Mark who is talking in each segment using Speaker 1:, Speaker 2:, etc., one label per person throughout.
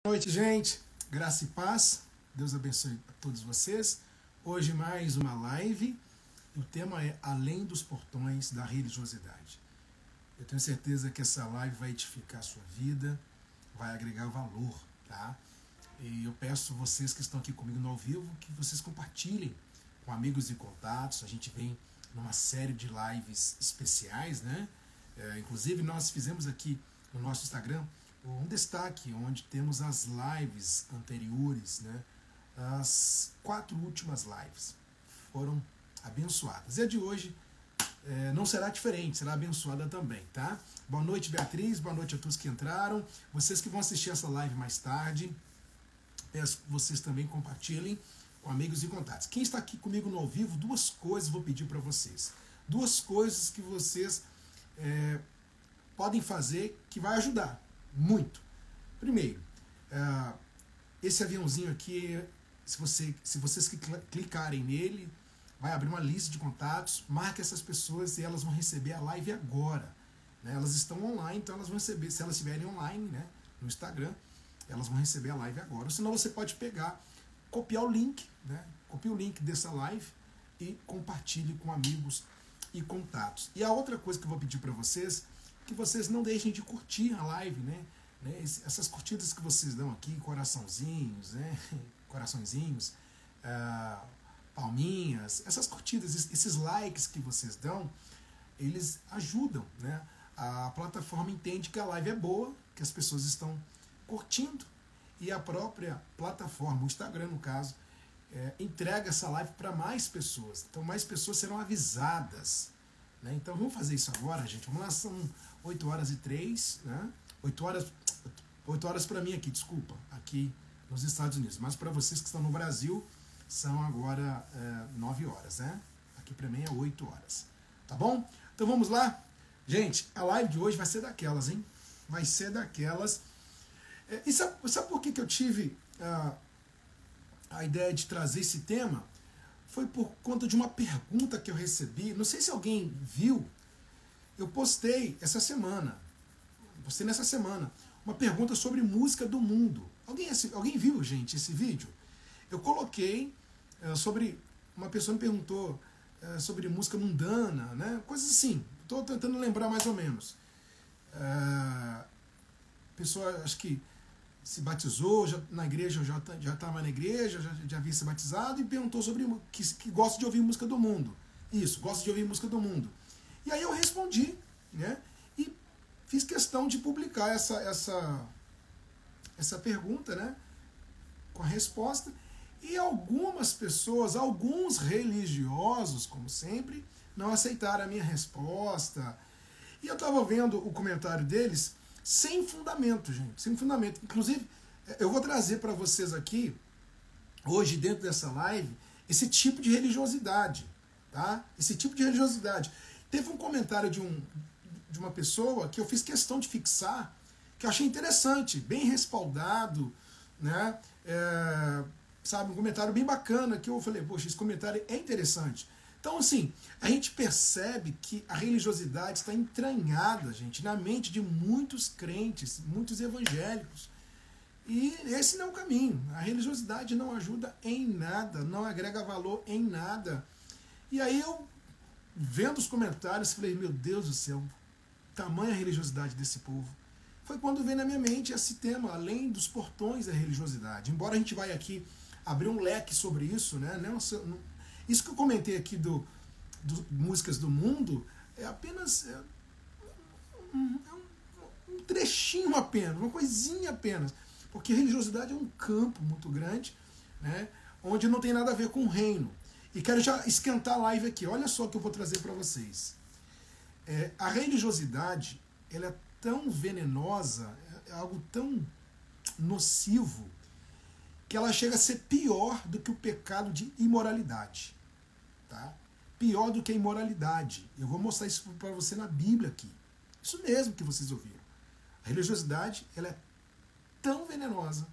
Speaker 1: Boa noite, gente. Graça e paz. Deus abençoe a todos vocês. Hoje mais uma live. O tema é Além dos Portões da Religiosidade. Eu tenho certeza que essa live vai edificar a sua vida, vai agregar valor, tá? E eu peço vocês que estão aqui comigo no ao vivo que vocês compartilhem com amigos e contatos. A gente vem numa série de lives especiais, né? Inclusive nós fizemos aqui no nosso Instagram um destaque onde temos as lives anteriores, né? As 4 últimas lives foram abençoadas. E a de hoje não será diferente, será abençoada também, tá? Boa noite, Beatriz, boa noite a todos que entraram. Vocês que vão assistir essa live mais tarde, peço que vocês também compartilhem com amigos e contatos. Quem está aqui comigo no ao vivo, 2 coisas vou pedir para vocês. 2 coisas que vocês podem fazer que vai ajudar muito. Primeiro, esse aviãozinho aqui, se vocês clicarem nele, vai abrir uma lista de contatos, marque essas pessoas e elas vão receber a live agora. Né? Elas estão online, então elas vão receber, se elas estiverem online, né, no Instagram, elas vão receber a live agora. Ou senão você pode pegar, copiar o link, né? Copie o link dessa live e compartilhe com amigos e contatos. E a outra coisa que eu vou pedir para vocês, que vocês não deixem de curtir a live, né? Essas curtidas que vocês dão aqui, coraçãozinhos, né? Coraçõezinhos, palminhas, essas curtidas, esses likes que vocês dão, eles ajudam, né? A plataforma entende que a live é boa, que as pessoas estão curtindo, e a própria plataforma, o Instagram no caso, entrega essa live para mais pessoas. Então mais pessoas serão avisadas. Né? Então vamos fazer isso agora, gente. Vamos lá, são 8h03, né? 8 horas para mim aqui, desculpa, aqui nos Estados Unidos. Mas para vocês que estão no Brasil, são agora 9 horas, né? Aqui para mim é 8 horas. Tá bom? Então vamos lá. Gente, a live de hoje vai ser daquelas, hein? Vai ser daquelas. E sabe por que eu tive a ideia de trazer esse tema? Foi por conta de uma pergunta que eu recebi. Não sei se alguém viu. Eu postei nessa semana, uma pergunta sobre música do mundo. Alguém viu, gente, esse vídeo? Eu coloquei sobre... Uma pessoa me perguntou sobre música mundana, né? Coisas assim. Estou tentando lembrar mais ou menos. A pessoa, acho que se batizou na igreja, já estava na igreja, já havia se batizado, e perguntou sobre que gosta de ouvir música do mundo. Isso, gosta de ouvir música do mundo. E aí eu respondi, né? E fiz questão de publicar essa pergunta, né? Com a resposta. E algumas pessoas, alguns religiosos, como sempre, não aceitaram a minha resposta. E eu estava vendo o comentário deles sem fundamento, gente, sem fundamento. Inclusive, eu vou trazer para vocês aqui, hoje, dentro dessa live, esse tipo de religiosidade, tá? Esse tipo de religiosidade. Teve um comentário de uma pessoa que eu fiz questão de fixar, que eu achei interessante, bem respaldado, né? Sabe, um comentário bem bacana, que eu falei, poxa, esse comentário é interessante. Então, assim, a gente percebe que a religiosidade está entranhada, gente, na mente de muitos crentes, muitos evangélicos. E esse não é o caminho. A religiosidade não ajuda em nada, não agrega valor em nada. E aí eu, vendo os comentários, falei, meu Deus do céu, tamanha religiosidade desse povo. Foi quando veio na minha mente esse tema, além dos portões da religiosidade. Embora a gente vai aqui abrir um leque sobre isso, né? Isso que eu comentei aqui do Músicas do Mundo é apenas um trechinho apenas, uma coisinha apenas. Porque religiosidade é um campo muito grande, né, onde não tem nada a ver com o reino. E quero já esquentar a live aqui. Olha só o que eu vou trazer para vocês. A religiosidade, ela é tão venenosa, é algo tão nocivo, que ela chega a ser pior do que o pecado de imoralidade. Tá? Pior do que a imoralidade. Eu vou mostrar isso para você na Bíblia aqui. Isso mesmo que vocês ouviram. A religiosidade, ela é tão venenosa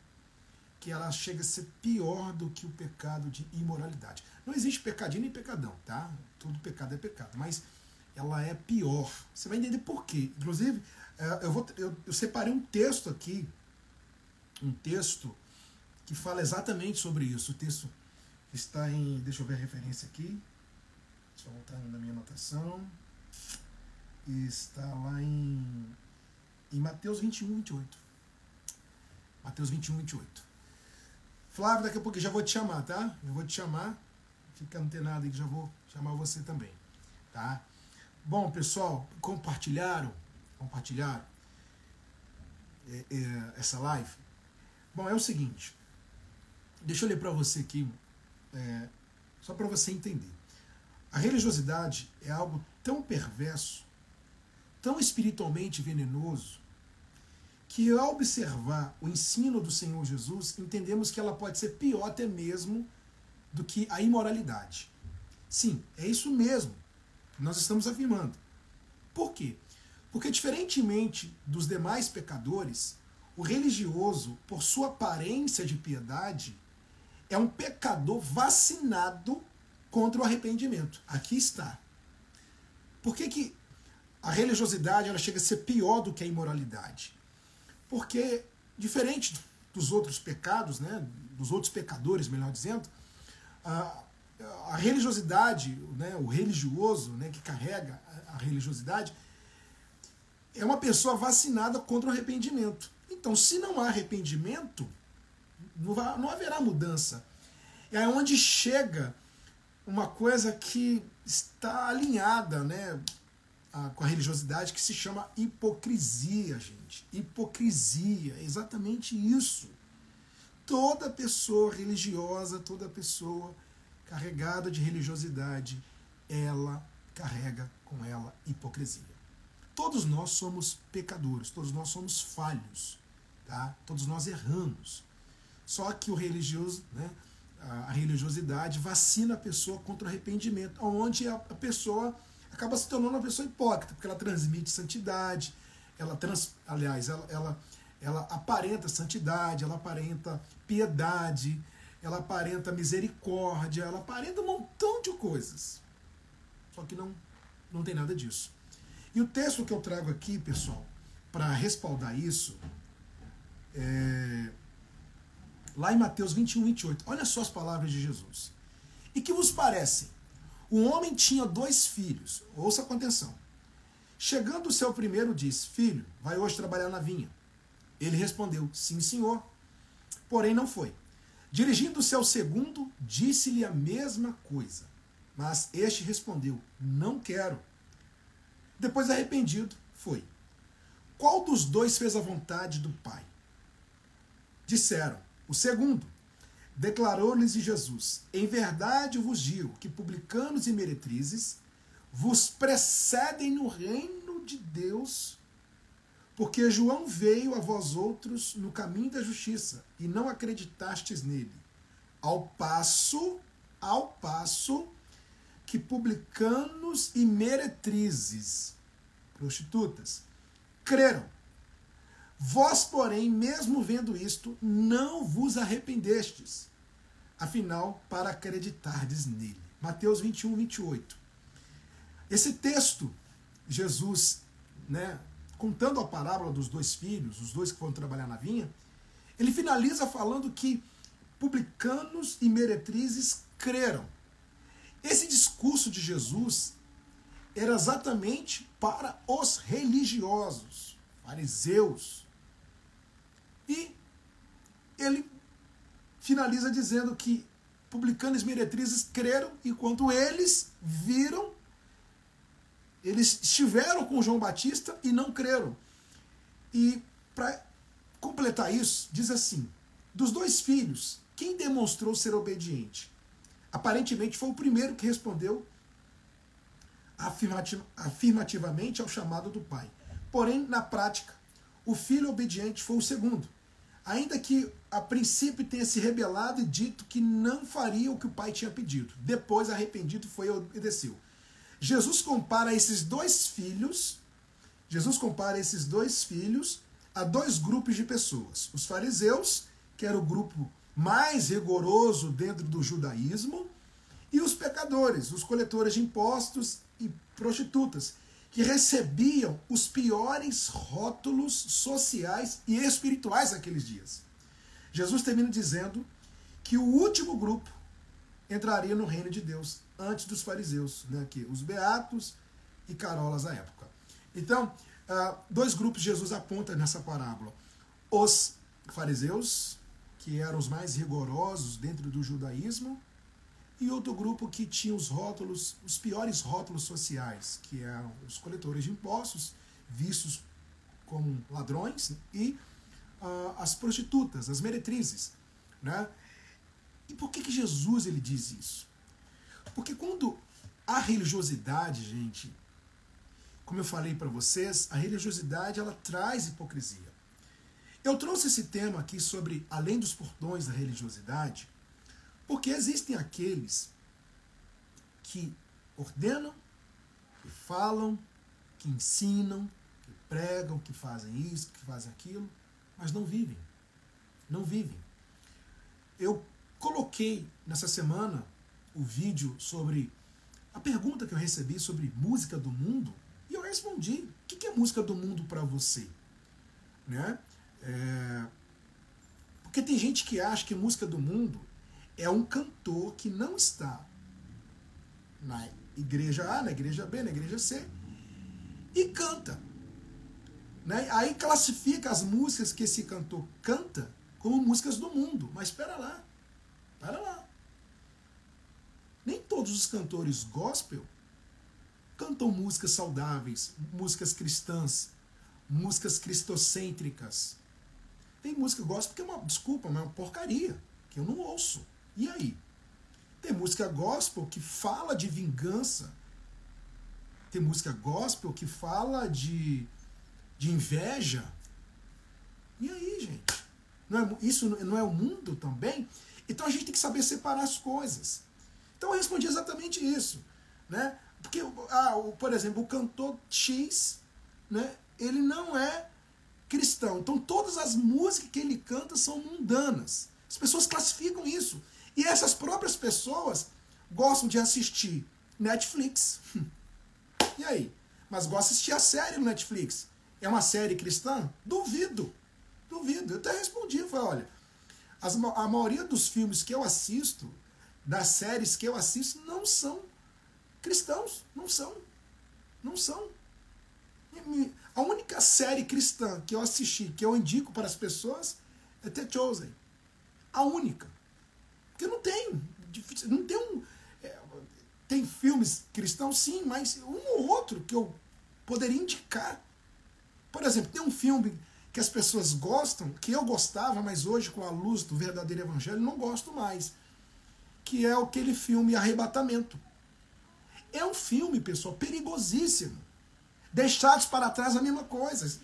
Speaker 1: que ela chega a ser pior do que o pecado de imoralidade. Não existe pecadinho nem pecadão, tá? Todo pecado é pecado, mas ela é pior. Você vai entender por quê. Inclusive, eu separei um texto aqui um texto que fala exatamente sobre isso. O texto está em... Deixa eu ver a referência aqui. Deixa eu voltar na minha anotação. Está lá em Mateus 21, 28. Mateus 21, 28. Flávio, daqui a pouco eu já vou te chamar, tá? Eu vou te chamar. Fica antenado aí que já vou chamar você também, tá? Bom, pessoal, compartilharam essa live? Bom, é o seguinte. Deixa eu ler para você aqui, só para você entender. A religiosidade é algo tão perverso, tão espiritualmente venenoso, que ao observar o ensino do Senhor Jesus, entendemos que ela pode ser pior até mesmo do que a imoralidade. Sim, é isso mesmo que nós estamos afirmando. Por quê? Porque diferentemente dos demais pecadores, o religioso, por sua aparência de piedade, é um pecador vacinado contra o arrependimento. Aqui está. Por que a religiosidade ela chega a ser pior do que a imoralidade? Porque, diferente dos outros pecados, né, dos outros pecadores, melhor dizendo, a religiosidade, né, o religioso, né, que carrega a religiosidade, é uma pessoa vacinada contra o arrependimento. Então, se não há arrependimento, não haverá mudança. É onde chega uma coisa que está alinhada, né, com a religiosidade, que se chama hipocrisia, gente. Hipocrisia, é exatamente isso. Toda pessoa religiosa, toda pessoa carregada de religiosidade, ela carrega com ela hipocrisia. Todos nós somos pecadores, todos nós somos falhos, tá? Todos nós erramos. Só que o religioso, né, a religiosidade vacina a pessoa contra o arrependimento, onde a pessoa acaba se tornando uma pessoa hipócrita, porque ela transmite santidade, ela aparenta santidade, ela aparenta piedade, ela aparenta misericórdia, ela aparenta um montão de coisas. Só que não tem nada disso. E o texto que eu trago aqui, pessoal, para respaldar isso, lá em Mateus 21, 28. Olha só as palavras de Jesus. E que vos parece? Um homem tinha 2 filhos. Ouça com atenção. Chegando o seu primeiro, disse: Filho, vai hoje trabalhar na vinha. Ele respondeu: Sim, senhor. Porém, não foi. Dirigindo-se ao segundo, disse-lhe a mesma coisa. Mas este respondeu: Não quero. Depois, arrependido, foi. Qual dos 2 fez a vontade do Pai? Disseram: O segundo. Declarou-lhes Jesus: Em verdade vos digo que publicanos e meretrizes vos precedem no reino de Deus, porque João veio a vós outros no caminho da justiça e não acreditastes nele. Ao passo que publicanos e meretrizes, prostitutas, creram. Vós, porém, mesmo vendo isto, não vos arrependestes, afinal, para acreditardes nele. Mateus 21, 28. Esse texto, Jesus, né, contando a parábola dos 2 filhos, os 2 que foram trabalhar na vinha, ele finaliza falando que publicanos e meretrizes creram. Esse discurso de Jesus era exatamente para os religiosos, fariseus. E ele finaliza dizendo que publicanos e meretrizes creram, enquanto eles viram, eles estiveram com João Batista e não creram. E para completar isso, diz assim: dos 2 filhos, quem demonstrou ser obediente? Aparentemente foi o primeiro que respondeu afirmativamente ao chamado do pai. Porém, na prática, o filho obediente foi o segundo, ainda que a princípio tenha se rebelado e dito que não faria o que o pai tinha pedido. Depois, arrependido, foi e obedeceu. Jesus compara esses 2 filhos a 2 grupos de pessoas. Os fariseus, que era o grupo mais rigoroso dentro do judaísmo, e os pecadores, os coletores de impostos e prostitutas, que recebiam os piores rótulos sociais e espirituais naqueles dias. Jesus termina dizendo que o último grupo entraria no reino de Deus antes dos fariseus, né? Que os beatos e carolas à época. Então, dois grupos Jesus aponta nessa parábola. Os fariseus, que eram os mais rigorosos dentro do judaísmo, e outro grupo que tinha os rótulos, os piores rótulos sociais, que eram os coletores de impostos, vistos como ladrões, e as prostitutas, as meretrizes, né? E por que Jesus ele diz isso? Porque quando a religiosidade, gente, como eu falei para vocês, a religiosidade ela traz hipocrisia. Eu trouxe esse tema aqui sobre além dos portões da religiosidade, porque existem aqueles que ordenam, que falam, que ensinam, que pregam, que fazem isso, que fazem aquilo, mas não vivem. Não vivem. Eu coloquei nessa semana o vídeo sobre a pergunta que eu recebi sobre música do mundo e eu respondi. O que é música do mundo para você? Né? Porque tem gente que acha que música do mundo é um cantor que não está na igreja A, na igreja B, na igreja C e canta. Né? Aí classifica as músicas que esse cantor canta como músicas do mundo. Mas espera lá. Nem todos os cantores gospel cantam músicas saudáveis, músicas cristãs, músicas cristocêntricas. Tem música gospel que é uma porcaria, que eu não ouço. E aí? Tem música gospel que fala de vingança. Tem música gospel que fala de inveja. E aí, gente? Isso não é o mundo também? Então a gente tem que saber separar as coisas. Então eu respondi exatamente isso. Né? Porque, por exemplo, o cantor X, né, ele não é cristão. Então todas as músicas que ele canta são mundanas. As pessoas classificam isso. E essas próprias pessoas gostam de assistir Netflix. E aí? Mas gostam de assistir a série no Netflix. É uma série cristã? Duvido. Eu até respondi. Eu falei, olha, a maioria dos filmes que eu assisto, das séries que eu assisto, não são cristãos. Não são. A única série cristã que eu assisti, que eu indico para as pessoas, é The Chosen. A única. Porque não tem. Tem filmes cristãos, sim, mas um ou outro que eu poderia indicar. Por exemplo, tem um filme que as pessoas gostam, que eu gostava, mas hoje, com a luz do verdadeiro evangelho, não gosto mais. Que é aquele filme Arrebatamento. É um filme, pessoal, perigosíssimo. Deixados para trás a mesma coisa.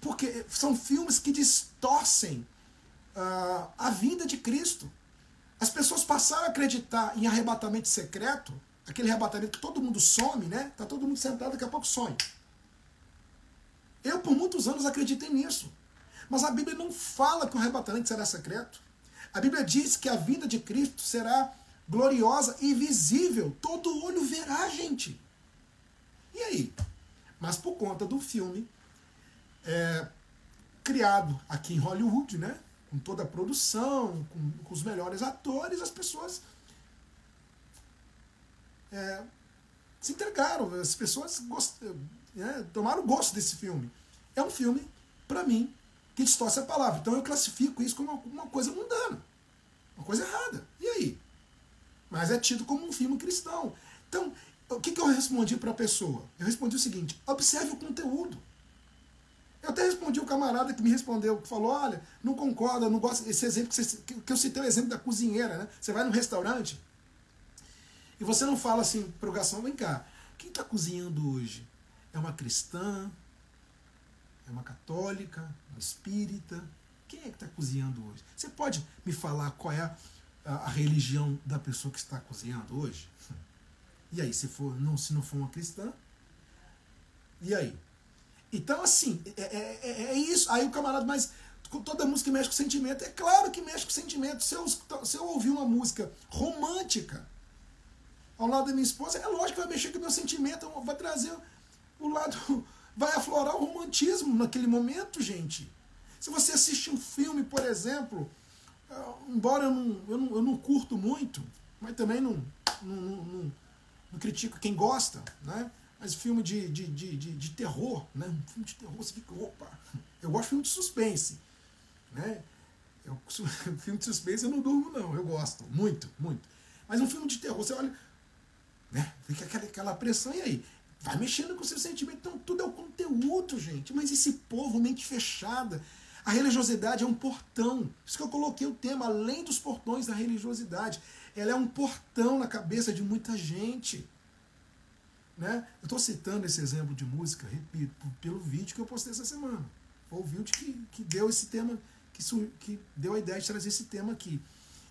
Speaker 1: Porque são filmes que distorcem a vida de Cristo. As pessoas passaram a acreditar em arrebatamento secreto, aquele arrebatamento que todo mundo some, né? Tá todo mundo sentado, daqui a pouco some. Eu, por muitos anos, acreditei nisso. Mas a Bíblia não fala que o arrebatamento será secreto. A Bíblia diz que a vinda de Cristo será gloriosa e visível. Todo olho verá, gente. E aí? Mas por conta do filme criado aqui em Hollywood, né? Com toda a produção, com os melhores atores, as pessoas se entregaram. As pessoas tomaram gosto desse filme. É um filme, para mim, que distorce a palavra. Então eu classifico isso como uma coisa mundana. Uma coisa errada. E aí? Mas é tido como um filme cristão. Então, o que eu respondi para a pessoa? Eu respondi o seguinte: observe o conteúdo. Eu até respondi o camarada que me respondeu, que falou, olha, não concorda, não gosta. Esse exemplo que eu citei, o exemplo da cozinheira, né? Você vai num restaurante e você não fala assim pro garçom, vem cá, quem está cozinhando hoje? É uma cristã? É uma católica? Uma espírita? Quem é que está cozinhando hoje? Você pode me falar qual é a religião da pessoa que está cozinhando hoje? E aí, se não for uma cristã? E aí? Então, assim, é isso. Aí o camarada, mas toda música mexe com sentimento. É claro que mexe com sentimento. Se eu ouvir uma música romântica ao lado da minha esposa, é lógico que vai mexer com o meu sentimento, vai trazer o lado, vai aflorar o romantismo naquele momento, gente. Se você assiste um filme, por exemplo, embora eu não curto muito, mas também não critico quem gosta, né? Mas filme de terror, né? Um filme de terror, você fica, opa! Eu gosto de filme de suspense, né? Filme de suspense eu não durmo, não. Eu gosto, muito, muito. Mas um filme de terror, você olha, né? Fica aquela pressão, e aí? Vai mexendo com o seu sentimento. Então tudo é o conteúdo, gente. Mas esse povo, mente fechada. A religiosidade é um portão. Por isso que eu coloquei o tema, além dos portões da religiosidade. Ela é um portão na cabeça de muita gente. Né? Eu estou citando esse exemplo de música, repito, pelo vídeo que eu postei essa semana. Foi o vídeo que deu esse tema, que deu a ideia de trazer esse tema aqui.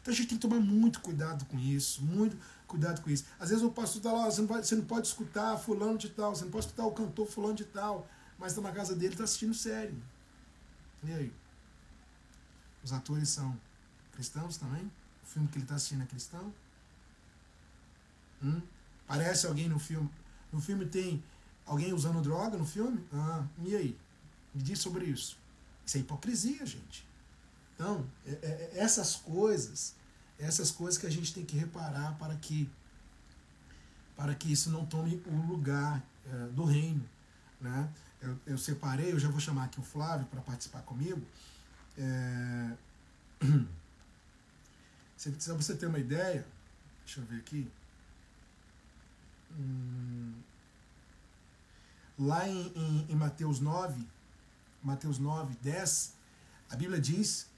Speaker 1: Então a gente tem que tomar muito cuidado com isso, muito cuidado com isso. Às vezes o pastor está lá, você não pode escutar fulano de tal, você não pode escutar o cantor fulano de tal, mas está na casa dele, está assistindo série. E aí? Os atores são cristãos também? O filme que ele está assistindo é cristão? Parece alguém no filme? No filme tem alguém usando droga no filme? E aí? Me diz sobre isso. Isso é hipocrisia, gente. Então, essas coisas que a gente tem que reparar para que isso não tome o lugar do reino. Né? Eu separei, eu já vou chamar aqui o Flávio para participar comigo. Se você ter uma ideia, deixa eu ver aqui. Lá em Mateus 9, 10, a Bíblia diz,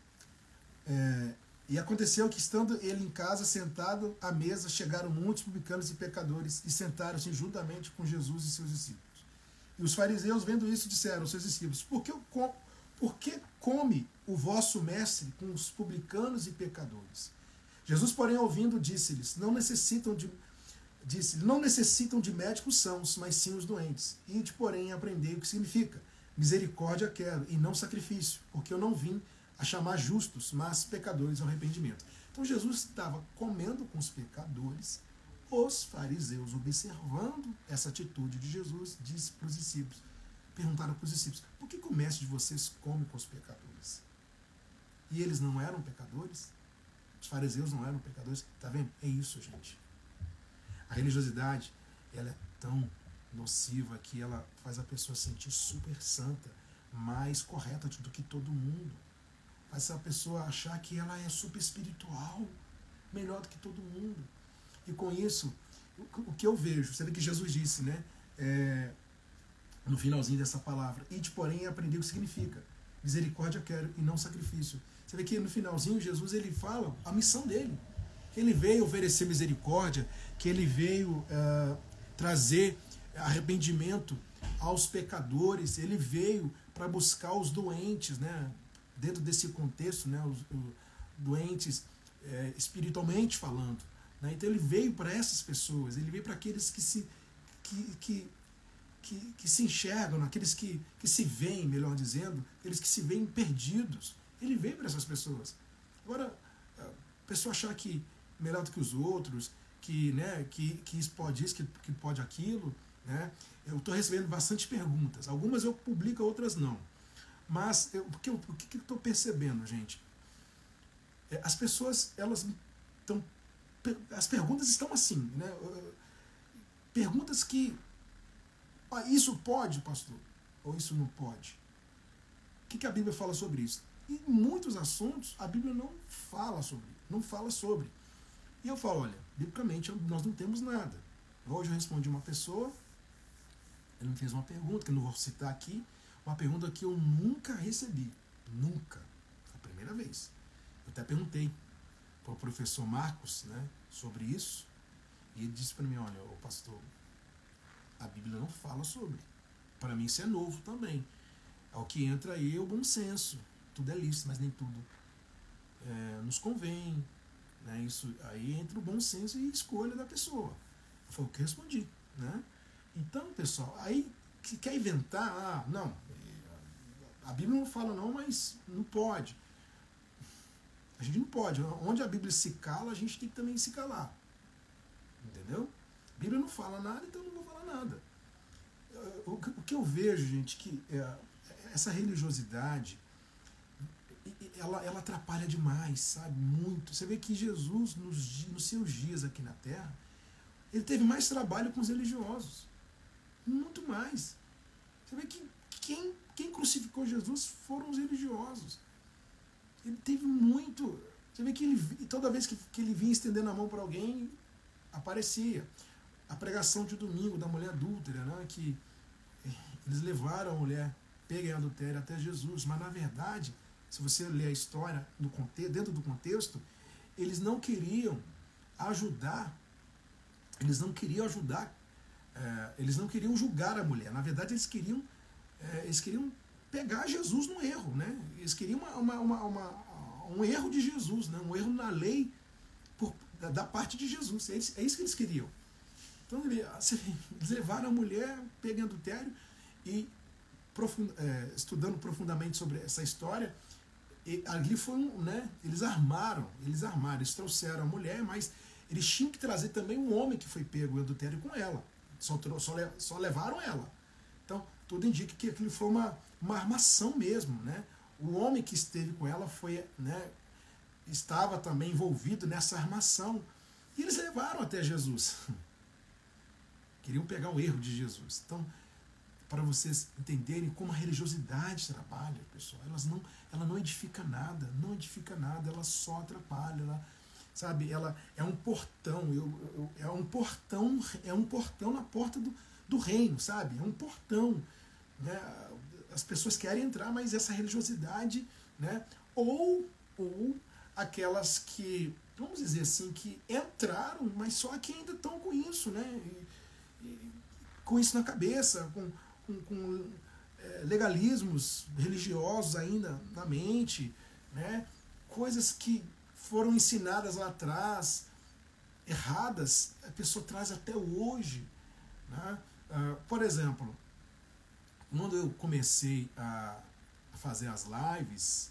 Speaker 1: e aconteceu que, estando ele em casa, sentado à mesa, chegaram muitos publicanos e pecadores e sentaram-se juntamente com Jesus e seus discípulos. E os fariseus, vendo isso, disseram aos seus discípulos, por que come o vosso mestre com os publicanos e pecadores? Jesus, porém, ouvindo, disse-lhes, não necessitam de médicos sãos, mas sim os doentes. Ide, porém, aprendei o que significa. Misericórdia quero, e não sacrifício, porque eu não vim a chamar justos, mas pecadores ao arrependimento. Então Jesus estava comendo com os pecadores. Os fariseus, observando essa atitude de Jesus, disse para os discípulos, perguntaram para os discípulos, por que o mestre de vocês come com os pecadores? E eles não eram pecadores? Os fariseus não eram pecadores? Está vendo? É isso, gente. A religiosidade, ela é tão nociva que ela faz a pessoa se sentir super santa, mais correta do que todo mundo. Faz a pessoa achar que ela é super espiritual, melhor do que todo mundo. E com isso, o que eu vejo, você vê que Jesus disse, né? No finalzinho dessa palavra, ide, porém, aprender o que significa. Misericórdia quero e não sacrifício. Você vê que no finalzinho, Jesus ele fala a missão dele. Que ele veio oferecer misericórdia, que ele veio trazer arrependimento aos pecadores, ele veio para buscar os doentes, né? Dentro desse contexto, né? Os doentes espiritualmente falando. Né? Então ele veio para essas pessoas, ele veio para aqueles que se enxergam, aqueles que se veem, melhor dizendo, aqueles que se veem perdidos. Ele veio para essas pessoas. Agora, a pessoa achar que melhor do que os outros, que isso pode isso, que pode aquilo, né? Eu estou recebendo bastante perguntas. Algumas eu publico, outras não. Mas o que eu estou percebendo, gente? As pessoas, elas estão... As perguntas estão assim, né? Perguntas que... isso pode, pastor? Ou isso não pode? O que a Bíblia fala sobre isso? E muitos assuntos a Bíblia não fala sobre. E eu falo, olha, biblicamente nós não temos nada. Hoje eu respondi uma pessoa, ele me fez uma pergunta, que eu não vou citar aqui, uma pergunta que eu nunca recebi. Nunca. Foi a primeira vez. Eu até perguntei para o professor Marcos, né, sobre isso, e ele disse para mim, olha, ô pastor, a Bíblia não fala sobre. Para mim isso é novo também. Ao que entra aí é o bom senso. Tudo é lícito, mas nem tudo nos convém. Né? Isso aí entra o bom senso e escolha da pessoa. Foi o que eu respondi. Né? Então, pessoal, aí que quer inventar, não, a Bíblia não fala não, mas não pode. A gente não pode. Onde a Bíblia se cala, a gente tem que também se calar. Entendeu? A Bíblia não fala nada, então eu não vou falar nada. O que eu vejo, gente, que essa religiosidade, ela atrapalha demais, sabe? Muito. Você vê que Jesus, nos seus dias aqui na Terra, ele teve mais trabalho com os religiosos. Muito mais. Você vê que quem crucificou Jesus foram os religiosos. Ele teve muito. Você vê que toda vez que ele vinha estendendo a mão para alguém, aparecia. A pregação de domingo da mulher adúltera, né? Que eles levaram a mulher pega em adultério até Jesus, mas na verdade, se você ler a história dentro do contexto, eles não queriam ajudar, eles não queriam julgar a mulher. Na verdade, eles queriam pegar Jesus no erro, né? Eles queriam um erro de Jesus, né? Um erro na lei da parte de Jesus. É isso que eles queriam. Então, eles levaram a mulher pega em adultério e estudando profundamente sobre essa história, ali foi eles armaram, eles trouxeram a mulher, mas eles tinham que trazer também um homem que foi pego em adultério com ela. Só levaram ela. Então, tudo indica que aquilo foi uma armação mesmo, né? O homem que esteve com ela estava também envolvido nessa armação. E eles levaram até Jesus. Queriam pegar o erro de Jesus. Então, para vocês entenderem como a religiosidade trabalha, pessoal, ela não edifica nada, ela só atrapalha, ela é um portão, é um portão na porta do reino, sabe? É um portão, né? As pessoas querem entrar, mas essa religiosidade, né? Ou aquelas que, vamos dizer assim, que entraram, mas só que ainda estão com isso, né? Com isso na cabeça, com legalismos religiosos ainda na mente, né? Coisas que foram ensinadas lá atrás, erradas, a pessoa traz até hoje, né? Por exemplo, quando eu comecei a fazer as lives,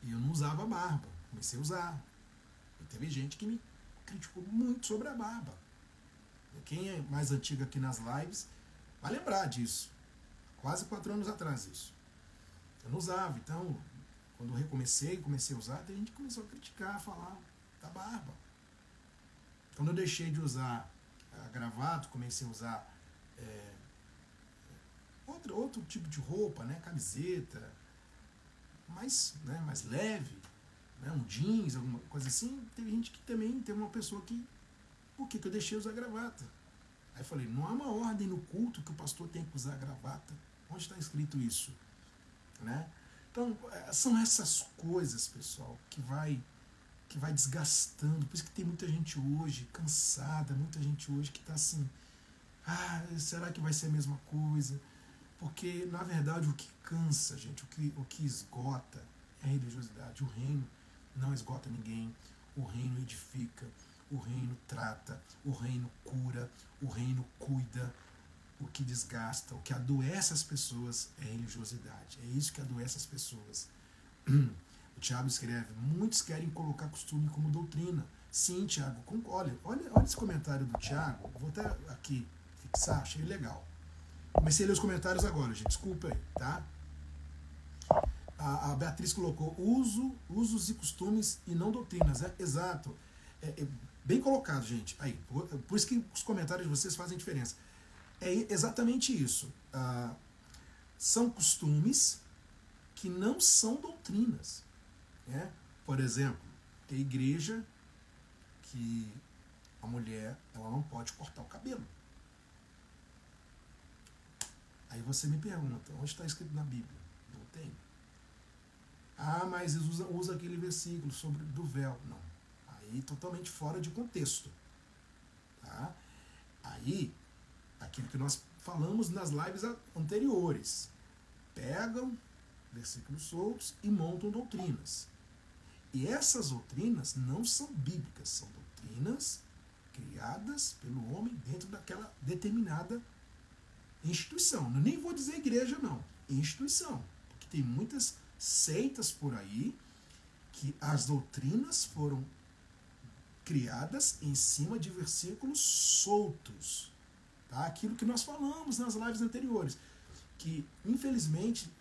Speaker 1: eu não usava barba, comecei a usar. E teve gente que me criticou muito sobre a barba. Quem é mais antigo aqui nas lives vai lembrar disso. Quase 4 anos atrás isso. Eu não usava, então, quando eu comecei a usar, a gente começou a criticar, a falar da barba. Quando eu deixei de usar gravata, comecei a usar outro tipo de roupa, né, camiseta, mais leve, né, um jeans, alguma coisa assim, teve gente que também, teve uma pessoa que, por que eu deixei de usar gravata? Aí eu falei, não há uma ordem no culto que o pastor tem que usar gravata. Onde está escrito isso? Né? Então, são essas coisas, pessoal, que vai desgastando. Por isso que tem muita gente hoje cansada, muita gente hoje que está assim, será que vai ser a mesma coisa? Porque, na verdade, o que cansa, gente, o que esgota é a religiosidade. O reino não esgota ninguém, o reino edifica, o reino trata, o reino cura, o reino cuida. O que desgasta, o que adoece as pessoas é a religiosidade. É isso que adoece as pessoas. O Tiago escreve, muitos querem colocar costume como doutrina. Sim, Tiago, olha esse comentário do Tiago, vou até aqui fixar, achei legal. Comecei a ler os comentários agora, gente, desculpa aí, tá? A Beatriz colocou usos e costumes e não doutrinas. Exato. Bem colocado, gente. Aí, por isso que os comentários de vocês fazem diferença. É exatamente isso. São costumes que não são doutrinas. Né? Por exemplo, tem igreja que a mulher ela não pode cortar o cabelo. Aí você me pergunta, onde está escrito na Bíblia? Não tem. Mas eles usam aquele versículo do véu. Não. Aí totalmente fora de contexto. Tá? Aí, aquilo que nós falamos nas lives anteriores. Pegam versículos soltos e montam doutrinas. E essas doutrinas não são bíblicas, são doutrinas criadas pelo homem dentro daquela determinada instituição. Eu nem vou dizer igreja, não. Instituição. Porque tem muitas seitas por aí que as doutrinas foram criadas em cima de versículos soltos. Tá? Aquilo que nós falamos nas lives anteriores. Que, infelizmente,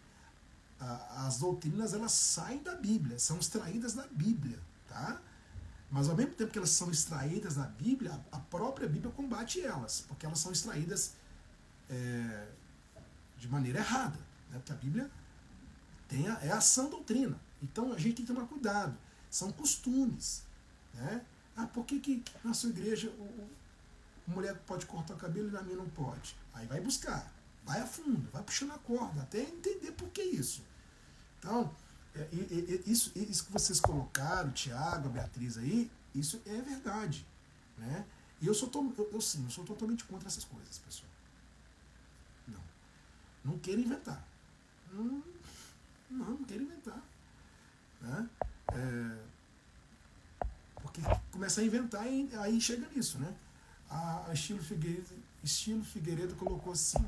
Speaker 1: as doutrinas elas saem da Bíblia, são extraídas da Bíblia, tá? Mas ao mesmo tempo que elas são extraídas da Bíblia, a própria Bíblia combate elas, porque elas são extraídas de maneira errada, né? Porque a Bíblia é a sã doutrina. Então a gente tem que tomar cuidado. São costumes, né? Por que na sua igreja a mulher pode cortar o cabelo e na minha não pode? Aí vai buscar, vai a fundo, vai puxando a corda, até entender por que isso. Então, isso que vocês colocaram, o Tiago, a Beatriz aí, isso é verdade, né? E eu sou totalmente contra essas coisas, pessoal. Não quero inventar. Não quero inventar. Né? Porque começa a inventar e aí chega nisso, né? A Estilo Figueiredo colocou assim: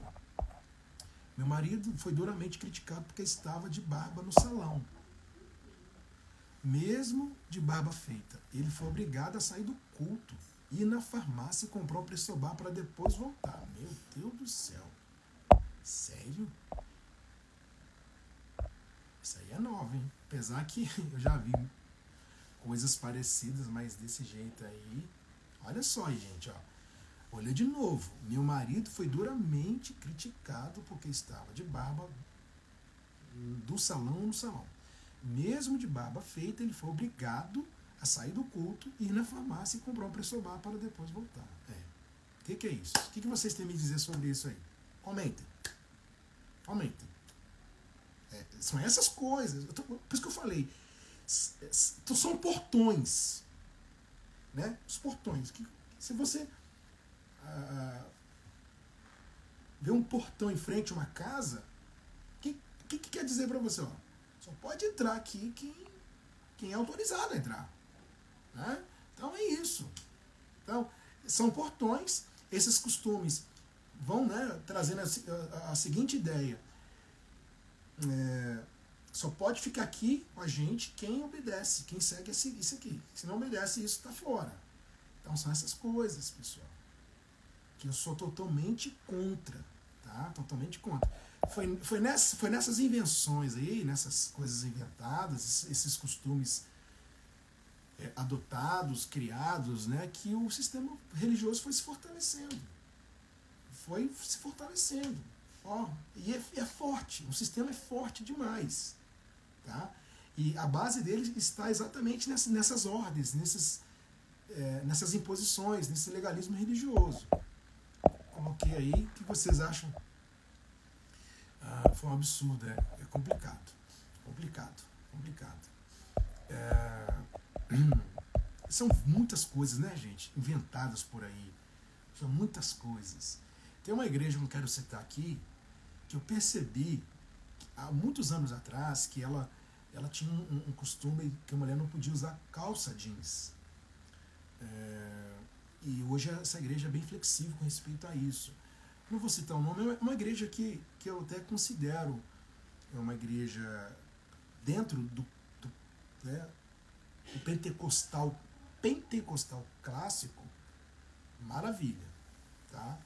Speaker 1: meu marido foi duramente criticado porque estava de barba no salão. Mesmo de barba feita, ele foi obrigado a sair do culto, ir na farmácia e comprar um Pressobar para depois voltar. Meu Deus do céu. Sério? Isso aí é nova, hein? Apesar que eu já vi coisas parecidas, mas desse jeito aí. Olha só, gente, ó. Olha de novo. Meu marido foi duramente criticado porque estava de barba do salão no salão. Mesmo de barba feita, ele foi obrigado a sair do culto, ir na farmácia e comprar um Pressobar para depois voltar. O que é isso? O que vocês têm a me dizer sobre isso aí? Comentem. São essas coisas. Por isso que eu falei. São portões. Né? Os portões. Se você vê um portão em frente a uma casa, o que quer dizer para você? Ó, só pode entrar aqui quem é autorizado a entrar. Né? Então é isso. Então, são portões. Esses costumes vão, né, trazendo a seguinte ideia: só pode ficar aqui com a gente quem obedece, quem segue isso aqui. Se não obedece, isso está fora. Então são essas coisas, pessoal, que eu sou totalmente contra, tá? Totalmente contra. Foi nessas invenções aí, nessas coisas inventadas, esses costumes adotados, criados, né, que o sistema religioso foi se fortalecendo. E é forte, o sistema é forte demais. Tá? E a base dele está exatamente nessas ordens, nessas imposições, nesse legalismo religioso. Coloquei aí, o que vocês acham? Foi um absurdo, é complicado. São muitas coisas, né, gente? Inventadas por aí. São muitas coisas. Tem uma igreja que eu não quero citar aqui, que eu percebi há muitos anos atrás que ela tinha um costume que a mulher não podia usar calça jeans. E hoje essa igreja é bem flexível com respeito a isso. Não vou citar o nome, é uma igreja que eu até considero uma igreja dentro do pentecostal clássico, maravilha. Tá?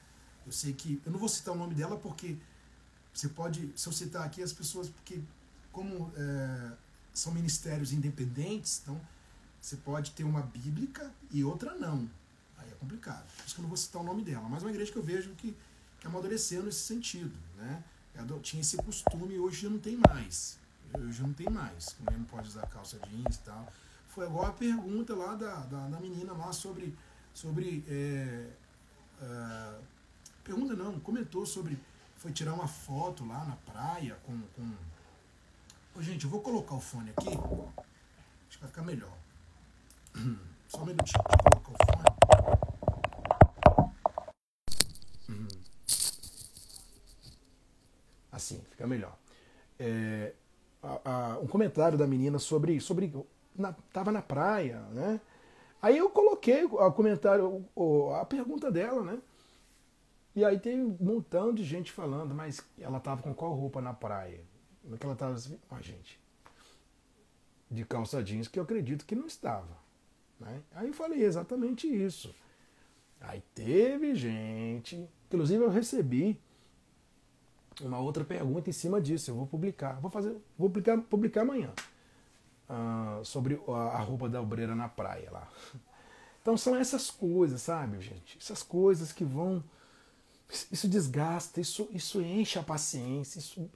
Speaker 1: Eu sei que, eu não vou citar o nome dela porque você pode, se eu citar aqui as pessoas, porque como são ministérios independentes, então você pode ter uma bíblica e outra não. Aí é complicado. Por isso que eu não vou citar o nome dela. Mas é uma igreja que eu vejo que amadureceu nesse sentido. Né? Tinha esse costume e hoje não tem mais. A mulher não pode usar calça jeans e tal. Foi igual a pergunta lá da menina lá sobre pergunta não, comentou sobre, foi tirar uma foto lá na praia com... Gente, eu vou colocar o fone aqui, acho que vai ficar melhor. Só um minutinho, deixa eu colocar o fone. Assim, fica melhor. Um comentário da menina sobre tava na praia, né? Aí eu coloquei o comentário, a pergunta dela, né? E aí tem um montão de gente falando, mas ela tava com qual roupa na praia? Como é que ela tava assim? Gente, de calça jeans, que eu acredito que não estava. Né? Aí eu falei exatamente isso. Aí teve gente, inclusive eu recebi uma outra pergunta em cima disso. Eu vou publicar. Vou publicar amanhã. Sobre a roupa da obreira na praia lá. Então são essas coisas, sabe, gente? Essas coisas que vão... Isso desgasta, isso enche a paciência, isso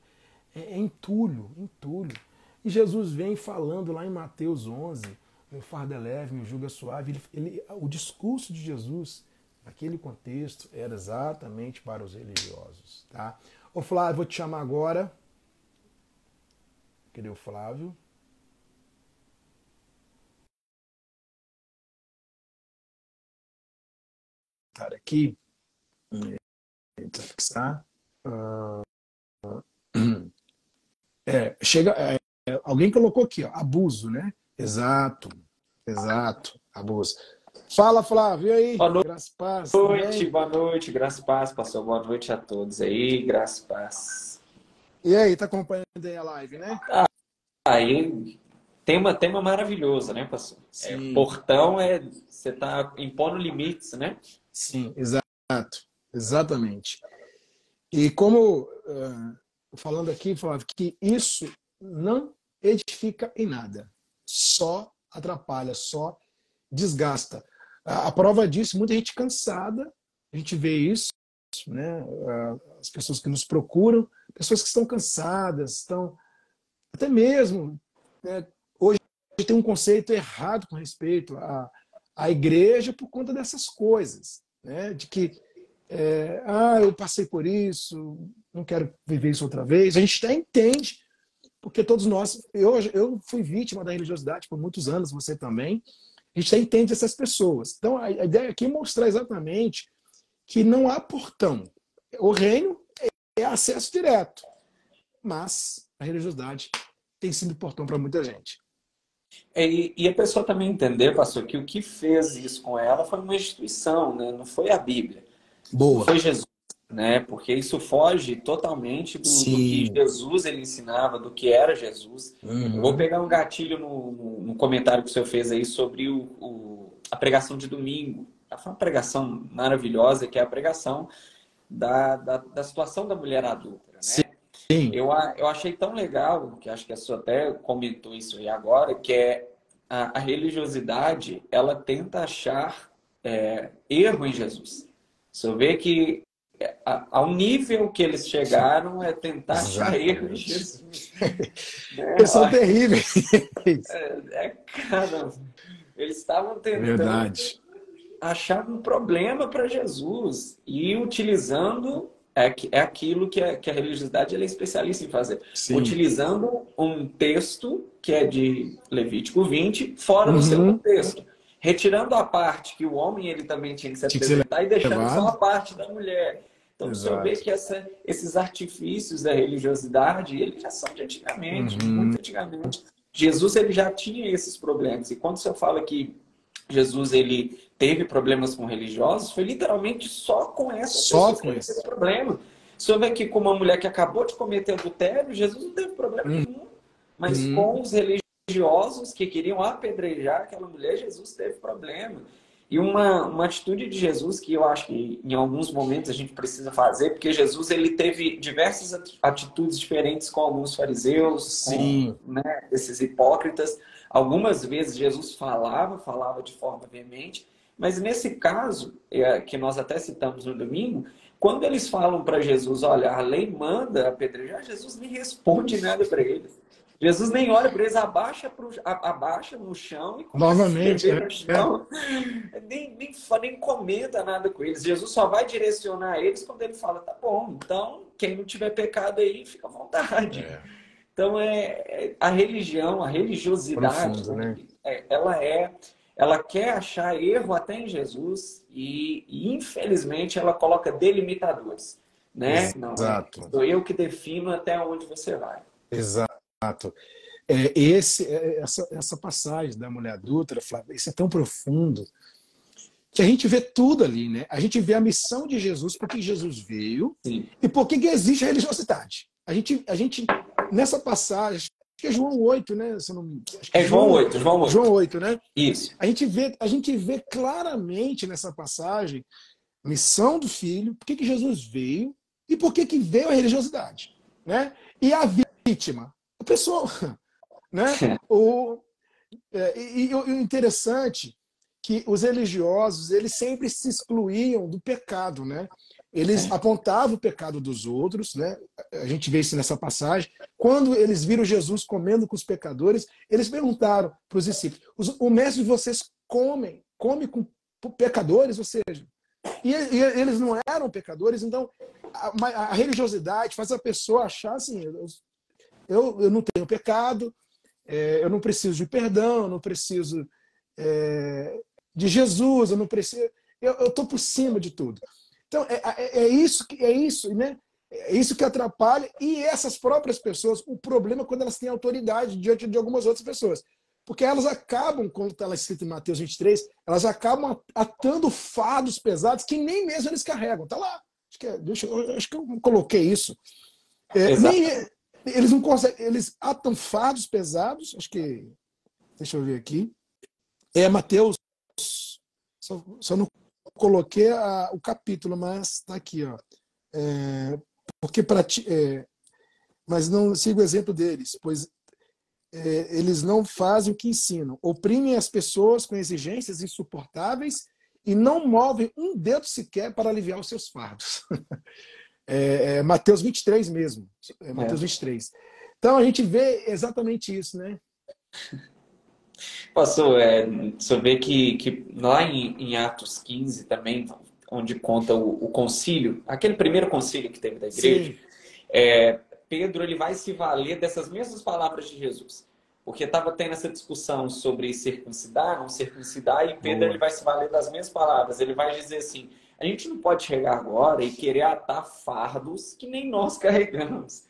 Speaker 1: é entulho, entulho. E Jesus vem falando lá em Mateus 11, meu fardo é leve, meu jugo é suave. O discurso de Jesus, naquele contexto, era exatamente para os religiosos. Tá? Ô Flávio, vou te chamar agora. Cadê o Flávio? Cara, aqui. Fixar. Alguém colocou aqui, ó, abuso, né? Exato, abuso. Fala, Flávio, e aí?
Speaker 2: Boa
Speaker 1: Graças a paz,
Speaker 2: noite, boa noite, graças a paz, pastor. Boa noite a todos aí, graças a paz.
Speaker 1: E aí, tá acompanhando aí a live, né?
Speaker 2: Aí, tema maravilhoso, né, pastor?
Speaker 1: Sim.
Speaker 2: Portão você tá impondo limites, né?
Speaker 1: Sim, exatamente. E como, falando aqui, Flávio, que isso não edifica em nada, só atrapalha, só desgasta. A prova disso, muita gente cansada, a gente vê isso, né? As pessoas que nos procuram, pessoas que estão cansadas, estão até mesmo, né? Hoje tem um conceito errado com respeito à igreja por conta dessas coisas, né? De que eu passei por isso, não quero viver isso outra vez. A gente até entende, porque todos nós, eu fui vítima da religiosidade por muitos anos, você também. A gente até entende essas pessoas. Então, a ideia aqui é mostrar exatamente que não há portão. O reino é acesso direto, mas a religiosidade tem sido portão para muita gente.
Speaker 2: E a pessoa também entender, pastor, que o que fez isso com ela foi uma instituição, né? Não foi a Bíblia.
Speaker 1: Boa.
Speaker 2: Não foi Jesus, né? Porque isso foge totalmente do que Jesus ele ensinava, do que era Jesus. Eu vou pegar um gatilho no comentário que o senhor fez aí sobre a pregação de domingo. Foi uma pregação maravilhosa, que é a pregação da situação da mulher adulta, né?
Speaker 1: Sim.
Speaker 2: Eu achei tão legal, que acho que a sua até comentou isso aí agora, que é a religiosidade, ela tenta achar erro em Jesus. Você vê que ao nível que eles chegaram é tentar achar erro em Jesus.
Speaker 1: Eles são terríveis.
Speaker 2: Cara, eles estavam tentando achar um problema para Jesus e utilizando aquilo que a religiosidade ela é especialista em fazer. Sim. Utilizando um texto que é de Levítico 20 fora do seu contexto. Retirando a parte que o homem ele também tinha que se apresentar e deixando só a parte da mulher. Então, você vê que esses artifícios da religiosidade, eles já são de antigamente, muito antigamente. Jesus ele já tinha esses problemas. E quando você fala que Jesus ele teve problemas com religiosos, foi literalmente só com esse problema. Você vê que com uma mulher que acabou de cometer adultério, Jesus não teve problema nenhum. Mas com os religiosos que queriam apedrejar aquela mulher, Jesus teve problema. E uma atitude de Jesus que eu acho que em alguns momentos a gente precisa fazer, porque Jesus ele teve diversas atitudes diferentes com alguns fariseus, com, né, esses hipócritas. Algumas vezes Jesus falava de forma veemente, mas nesse caso, que nós até citamos no domingo, quando eles falam para Jesus, olha, a lei manda apedrejar, Jesus nem responde nada para eles. Jesus nem olha para eles, abaixa no chão e começa a escrever no chão. Nem comenta nada com eles. Jesus só vai direcionar eles quando ele fala, tá bom, então quem não tiver pecado aí, fica à vontade. Então, a religião, a religiosidade, profundo, né? Ela quer achar erro até em Jesus e infelizmente, ela coloca delimitadores. Né?
Speaker 1: Exato.
Speaker 2: Não, sou eu que defino até onde você vai.
Speaker 1: Exato. Essa passagem da mulher adulta, Flávia, isso é tão profundo que a gente vê tudo ali, né? A gente vê a missão de Jesus, por que Jesus veio. Sim. E por que existe a religiosidade. A gente nessa passagem, acho que é João 8, né? Se não, acho que
Speaker 2: João 8.
Speaker 1: João 8, né?
Speaker 2: Isso.
Speaker 1: A gente vê claramente nessa passagem a missão do Filho, por que Jesus veio, E por que que veio a religiosidade? Né? E a vítima? A pessoa... Né? E o interessante que os religiosos, eles sempre se excluíam do pecado, né? Eles apontavam o pecado dos outros, né? A gente vê isso nessa passagem. Quando eles viram Jesus comendo com os pecadores, eles perguntaram para os discípulos: o mestre de vocês come com pecadores? Ou seja, e eles não eram pecadores, então a religiosidade faz a pessoa achar assim: eu não tenho pecado, eu não preciso de perdão, eu não preciso de Jesus, eu não preciso, eu estou por cima de tudo. Então é isso, né? É isso que atrapalha, e essas próprias pessoas, o problema é quando elas têm autoridade diante de algumas outras pessoas. Porque elas acabam, como está escrito em Mateus 23, elas acabam atando fardos pesados que nem mesmo eles carregam. Está lá. Acho que eu coloquei isso. Eles não conseguem, eles atam fardos pesados, acho que. Deixa eu ver aqui. Mateus. Só não coloquei o capítulo, mas está aqui, ó. Porque mas não sigo o exemplo deles, pois eles não fazem o que ensinam, oprimem as pessoas com exigências insuportáveis e não movem um dedo sequer para aliviar os seus fardos. Mateus 23 mesmo. Mateus 23. Então a gente vê exatamente isso, né?
Speaker 2: Pastor, você vê que lá em Atos 15 também, onde conta o concílio, aquele primeiro concílio que teve da igreja, Pedro ele vai se valer dessas mesmas palavras de Jesus. Porque estava tendo essa discussão sobre circuncidar, não circuncidar, e Pedro ele vai se valer das mesmas palavras. Ele vai dizer assim: a gente não pode chegar agora e querer atar fardos que nem nós carregamos.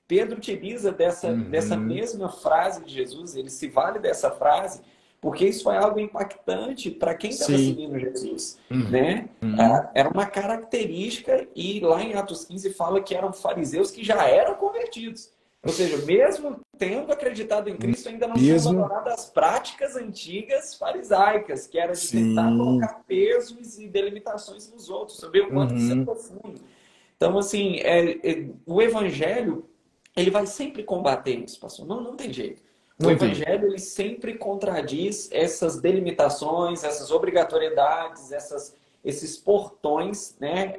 Speaker 2: Pedro utiliza dessa mesma frase de Jesus, ele se vale dessa frase, porque isso foi algo impactante para quem estava seguindo Jesus. Né? Era uma característica, e lá em Atos 15 fala que eram fariseus que já eram convertidos. Ou seja, mesmo tendo acreditado em Cristo, ainda não tinham abandonado as práticas antigas farisaicas, que era de tentar colocar pesos e delimitações nos outros. Você vê o quanto isso é profundo. Então, assim, o evangelho, ele vai sempre combater isso, pastor. Não tem jeito. O evangelho, ele sempre contradiz essas delimitações, essas obrigatoriedades, esses portões, né?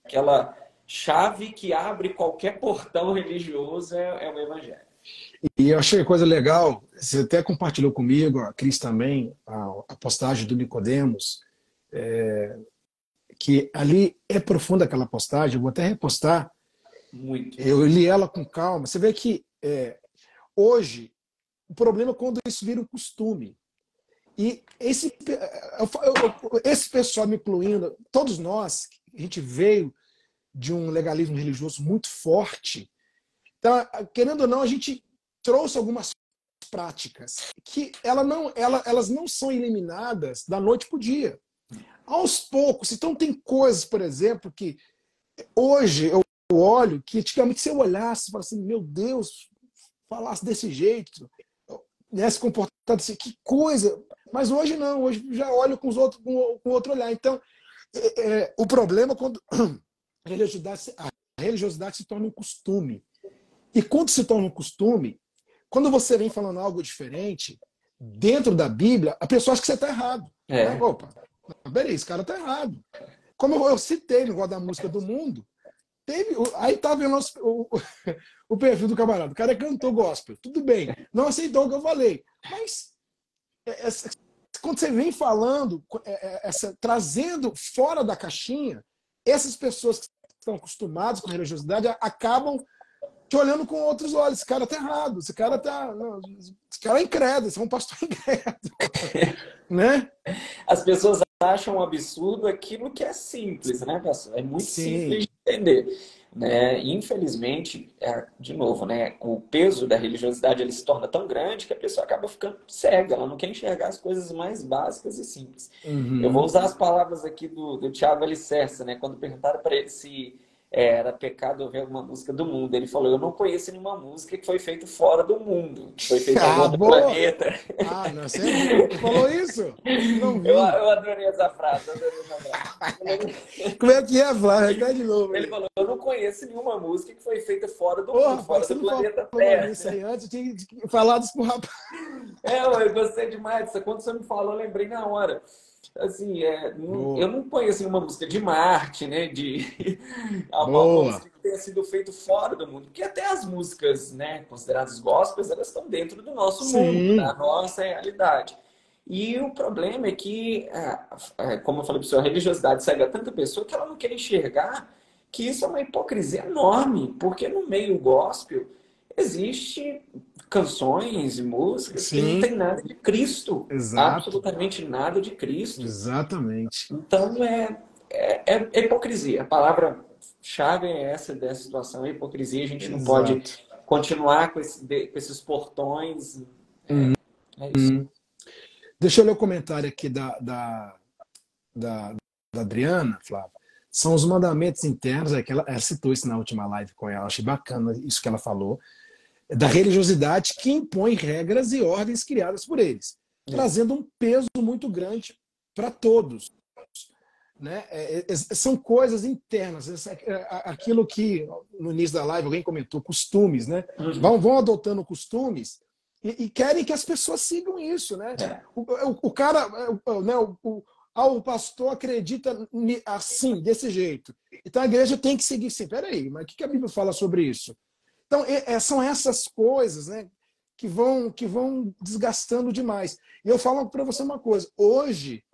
Speaker 2: Aquela chave que abre qualquer portão religioso é o evangelho.
Speaker 1: E eu achei coisa legal, você até compartilhou comigo, a Cris também, a postagem do Nicodemos, que ali é profunda aquela postagem, eu vou até repostar.
Speaker 2: Muito.
Speaker 1: Eu li ela com calma. Você vê que hoje o problema é quando isso vira um costume. E esse pessoal, me incluindo, todos nós, a gente veio de um legalismo religioso muito forte. Então, querendo ou não, a gente trouxe algumas práticas que elas não são eliminadas da noite para o dia. Aos poucos. Então, tem coisas, por exemplo, que hoje eu olho, que antigamente se eu olhasse e falasse assim: meu Deus, falasse desse jeito, né, se comportar assim, que coisa. Mas hoje não, hoje já olho com outro olhar. Então, o problema é quando a religiosidade se torna um costume. E quando se torna um costume, quando você vem falando algo diferente, dentro da Bíblia, a pessoa acha que você está errado. Né? Opa, peraí, esse cara está errado. Como eu citei no negócio da música do mundo, aí estava o perfil do camarada. O cara cantou gospel, tudo bem, não aceitou o que eu falei. Mas quando você vem falando, trazendo fora da caixinha, essas pessoas que estão acostumadas com a religiosidade acabam te olhando com outros olhos. Esse cara tá errado, esse cara é incrédulo, esse é um pastor incrédulo. Né?
Speaker 2: As pessoas acham um absurdo aquilo que é simples, né, pastor? É muito simples de entender. Né? Infelizmente, de novo, né, o peso da religiosidade ele se torna tão grande que a pessoa acaba ficando cega, ela não quer enxergar as coisas mais básicas e simples. Eu vou usar as palavras aqui do Tiago Alicerce, né, quando perguntaram para ele se era pecado ouvir alguma música do mundo. Ele falou, eu não conheço nenhuma música que foi feita fora do mundo, que foi feita em outro planeta.
Speaker 1: Não, você ele falou isso? Não vi.
Speaker 2: Eu adorei essa frase,
Speaker 1: Como é que é, Flávio? De novo.
Speaker 2: Ele falou, eu não conheço nenhuma música que foi feita fora do mundo, fora do planeta Terra.
Speaker 1: Isso aí antes, eu tinha falado isso pro rapaz.
Speaker 2: Eu gostei demais disso. Quando você me falou, eu lembrei na hora. Assim, eu não conheço nenhuma música de Marte, né? De alguma música que tenha sido feito fora do mundo. Porque até as músicas, né, consideradas gospels, elas estão dentro do nosso mundo, da nossa realidade. E o problema é que, como eu falei para o senhor, a religiosidade cega tanta pessoa que ela não quer enxergar que isso é uma hipocrisia enorme. Porque no meio gospel existe canções e músicas que não tem nada de Cristo.
Speaker 1: Exato.
Speaker 2: Absolutamente nada de Cristo.
Speaker 1: Exatamente.
Speaker 2: Então é hipocrisia. A palavra-chave é essa dessa situação, é hipocrisia. A gente não pode continuar com esses portões. É isso.
Speaker 1: Deixa eu ler o comentário aqui da Adriana, Flávia. São os mandamentos internos, que ela citou isso na última live com ela, achei bacana isso que ela falou, da religiosidade que impõe regras e ordens criadas por eles, trazendo um peso muito grande para todos. Né? São coisas internas, aquilo que no início da live alguém comentou, costumes, né? Vão adotando costumes e querem que as pessoas sigam isso. Né? O cara, né, o pastor acredita assim, desse jeito. Então a igreja tem que seguir assim. Peraí, mas o que a Bíblia fala sobre isso? Então, são essas coisas, né, que vão desgastando demais. E eu falo para você uma coisa. Hoje,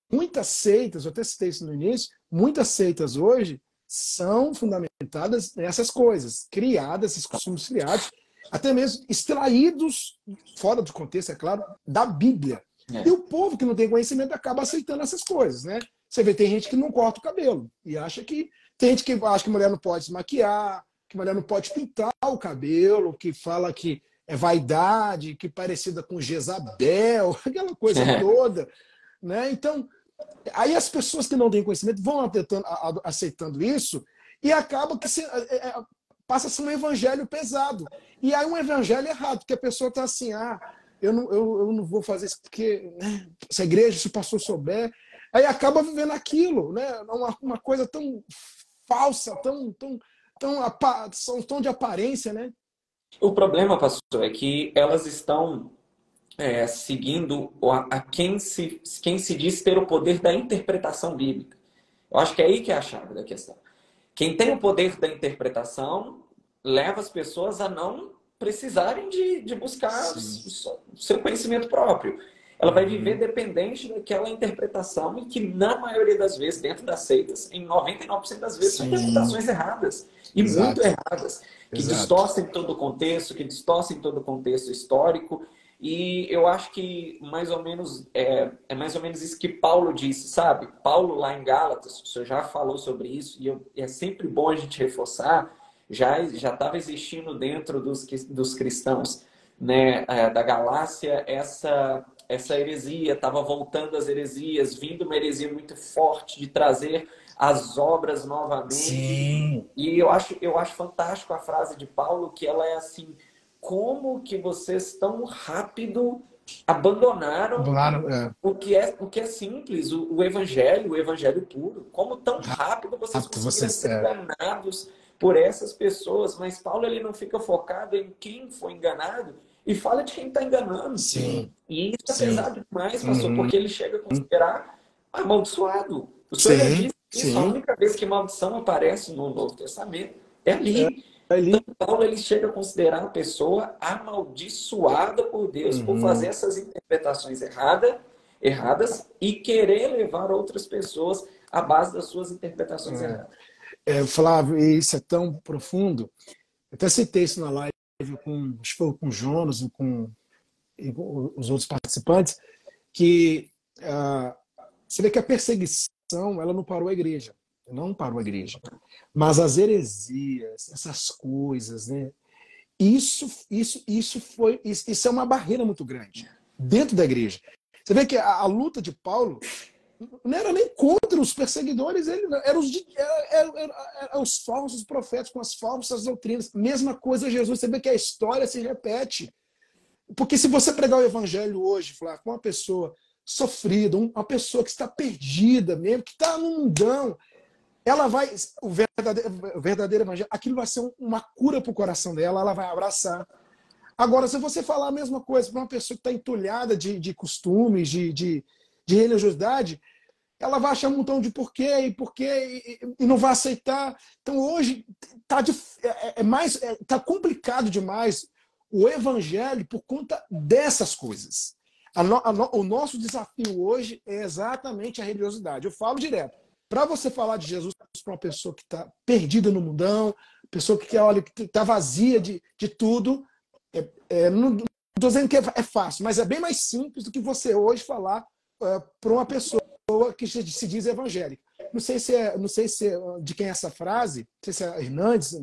Speaker 1: muitas seitas, eu até citei isso no início, muitas seitas hoje são fundamentadas nessas coisas, criadas, esses costumes criados, até mesmo extraídos, fora do contexto, é claro, da Bíblia. E o povo que não tem conhecimento acaba aceitando essas coisas. Né? Você vê, tem gente que não corta o cabelo e acha que... Tem gente que acha que mulher não pode se maquiar, que mulher não pode pintar o cabelo, que fala que é vaidade, que é parecida com Jezabel, aquela coisa toda. Né? Então, aí as pessoas que não têm conhecimento vão aceitando isso e acaba que passa a ser um evangelho pesado. E aí um evangelho errado, porque a pessoa está assim, eu não vou fazer isso porque, né, se a igreja, se o pastor souber, aí acaba vivendo aquilo, né? Uma coisa tão falsa, tão de aparência, né?
Speaker 2: O problema, pastor, é que elas estão seguindo a quem se diz ter o poder da interpretação bíblica. Eu acho que é aí que é a chave da questão. Quem tem o poder da interpretação leva as pessoas a não precisarem de buscar o seu conhecimento próprio. Ela vai viver dependente daquela interpretação e que, na maioria das vezes, dentro das seitas, em 99% das vezes, são interpretações erradas. E muito erradas. Que distorcem todo o contexto, que distorcem todo o contexto histórico. E eu acho que mais ou menos é mais ou menos isso que Paulo disse, sabe? Paulo, lá em Gálatas, o senhor já falou sobre isso, e é sempre bom a gente reforçar, já estava existindo dentro dos cristãos, né, da Galácia essa heresia, estava voltando às heresias, vindo uma heresia muito forte de trazer as obras novamente.
Speaker 1: Sim.
Speaker 2: E eu acho fantástico a frase de Paulo, que ela é assim: como que vocês tão rápido abandonaram o que é simples, o evangelho puro. Como tão rápido vocês conseguiram ser enganados por essas pessoas. Mas Paulo, ele não fica focado em quem foi enganado e fala de quem está enganando.
Speaker 1: Sim.
Speaker 2: E isso é pesado demais, pastor, porque ele chega a considerar amaldiçoado. O senhor já disse isso, a única vez que maldição aparece no Novo Testamento é ali. Então, Paulo, ele chega a considerar a pessoa amaldiçoada por Deus por fazer essas interpretações erradas e querer levar outras pessoas à base das suas interpretações erradas.
Speaker 1: Flávio, isso é tão profundo. Eu até citei isso na live com o Jonas e com os outros participantes, que você vê que a perseguição ela não parou a igreja. Não parou a igreja. Mas as heresias, essas coisas, né? Isso é uma barreira muito grande dentro da igreja. Você vê que a luta de Paulo não era nem contra os perseguidores, eram os falsos profetas com as falsas doutrinas. Mesma coisa Jesus, você vê que a história se repete. Porque se você pregar o evangelho hoje, Flávio, com uma pessoa sofrida, uma pessoa que está perdida mesmo, que está no mundão, ela vai, o verdadeiro evangelho, aquilo vai ser uma cura para o coração dela, ela vai abraçar. Agora, se você falar a mesma coisa para uma pessoa que está entulhada de costumes, de religiosidade, ela vai achar um montão de porquê e não vai aceitar. Então, hoje, tá complicado demais o evangelho por conta dessas coisas. O nosso desafio hoje é exatamente a religiosidade. Eu falo direto. Para você falar de Jesus para uma pessoa que está perdida no mundão, pessoa que está vazia de tudo, não estou dizendo que é fácil, mas é bem mais simples do que você hoje falar para uma pessoa que se diz evangélica. Não sei se é de quem é essa frase, não sei se é Hernandes,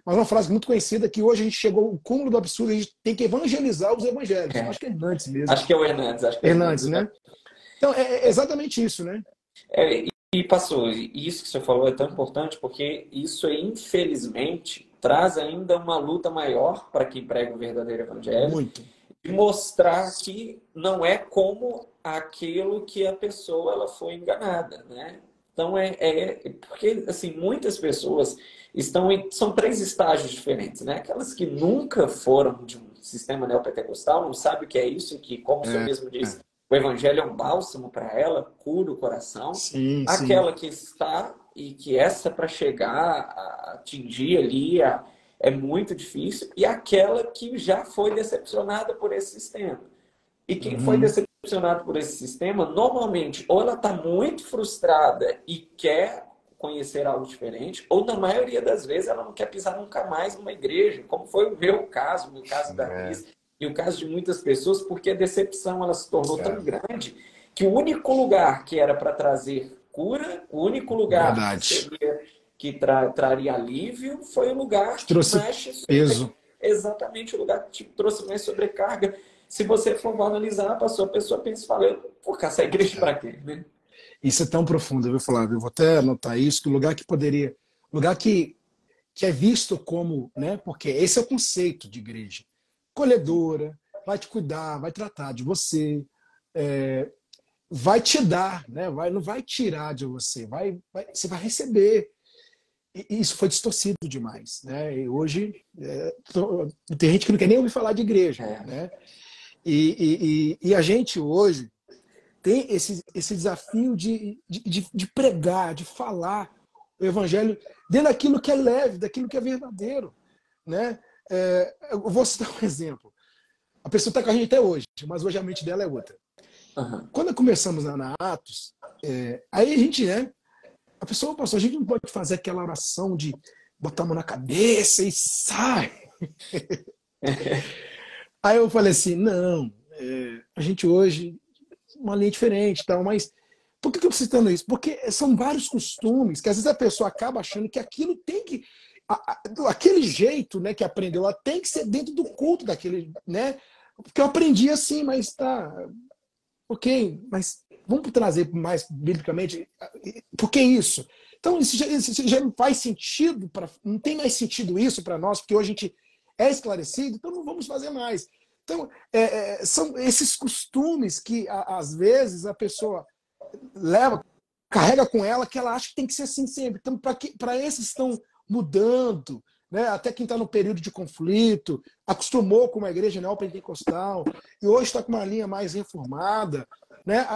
Speaker 1: mas uma frase muito conhecida que hoje a gente chegou ao cúmulo do absurdo, a gente tem que evangelizar os evangélicos. Acho que é Hernandes mesmo.
Speaker 2: Acho que é o Hernandes.
Speaker 1: Hernandes, né? Então, é exatamente isso, né?
Speaker 2: E passou, isso que você falou é tão importante porque isso aí, infelizmente, traz ainda uma luta maior para quem prega o verdadeiro evangelho.
Speaker 1: Muito.
Speaker 2: E mostrar que não é como aquilo que a pessoa ela foi enganada, né? Então porque assim muitas pessoas são 3 estágios diferentes, né? Aquelas que nunca foram de um sistema neopentecostal, não sabe o que é isso, que como o senhor mesmo disse, o evangelho é um bálsamo para ela, cura o coração.
Speaker 1: Sim,
Speaker 2: aquela que está e que essa para chegar a atingir ali é muito difícil, e aquela que já foi decepcionada por esse sistema. E quem foi decepcionado por esse sistema, normalmente, ou ela está muito frustrada e quer conhecer algo diferente, ou na maioria das vezes ela não quer pisar nunca mais numa igreja, como foi o meu caso da Cris, e o caso de muitas pessoas, porque a decepção ela se tornou tão grande que o único lugar que era para trazer cura, o único lugar que traria alívio foi o lugar que
Speaker 1: trouxe peso.
Speaker 2: Exatamente, o lugar que te trouxe mais sobrecarga. Se você for analisar, a pessoa pensa e fala, por que essa igreja para quê? Né?
Speaker 1: Isso é tão profundo, eu vou falar, eu vou até anotar isso, que o lugar que poderia, lugar que é visto como, né? Porque esse é o conceito de igreja. Colhedora, vai te cuidar, vai tratar de você, vai te dar, né? Não vai tirar de você, você vai receber. E isso foi distorcido demais, né? E hoje tem gente que não quer nem ouvir falar de igreja, né? E a gente hoje tem esse desafio de pregar, de falar o evangelho dentro daquilo que é leve, daquilo que é verdadeiro, né? Eu vou citar um exemplo. A pessoa está com a gente até hoje, mas hoje a mente dela é outra. Quando começamos na Atos, aí a gente, né? A pessoa passou, a gente não pode fazer aquela oração de botar a mão na cabeça e sai. Aí eu falei assim, não, a gente hoje, uma linha diferente, tal, mas por que eu estou citando isso? Porque são vários costumes que às vezes a pessoa acaba achando que aquilo tem que, aquele jeito, né, que aprendeu, ela tem que ser dentro do culto daquele, né? Porque eu aprendi assim, mas tá, ok, mas vamos trazer mais biblicamente, por que isso? Então isso já não faz sentido, não tem mais sentido isso para nós, porque hoje a gente é esclarecido, então não vamos fazer mais. Então, são esses costumes que, às vezes, a pessoa carrega com ela, que ela acha que tem que ser assim sempre. Então, para esses que estão mudando, né, até quem está no período de conflito, acostumou com uma igreja neopentecostal, e hoje está com uma linha mais reformada, né,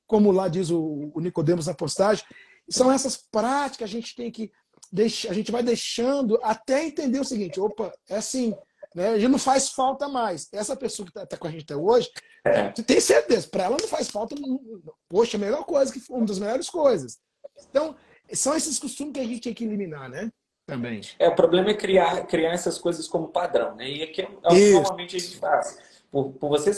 Speaker 1: como lá diz o Nicodemos na postagem, são essas práticas que a gente tem que a gente vai deixando até entender o seguinte, opa, é assim, né? Já não faz falta mais. Essa pessoa que está com a gente até hoje, tem certeza, para ela não faz falta, poxa, a melhor coisa, uma das melhores coisas. Então, são esses costumes que a gente tem que eliminar, né? Também.
Speaker 2: O problema é criar essas coisas como padrão, né? E aqui é o que normalmente a gente faz. Por você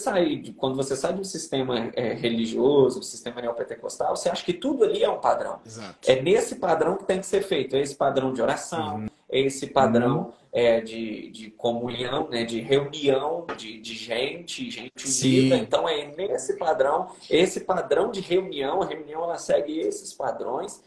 Speaker 2: quando você sai de um sistema religioso, um sistema neopentecostal, você acha que tudo ali é um padrão.
Speaker 1: Exato.
Speaker 2: É nesse padrão que tem que ser feito. É esse padrão de oração, esse padrão de comunhão, né? De reunião de gente unida. Então, é nesse padrão, esse padrão de reunião, a reunião ela segue esses padrões.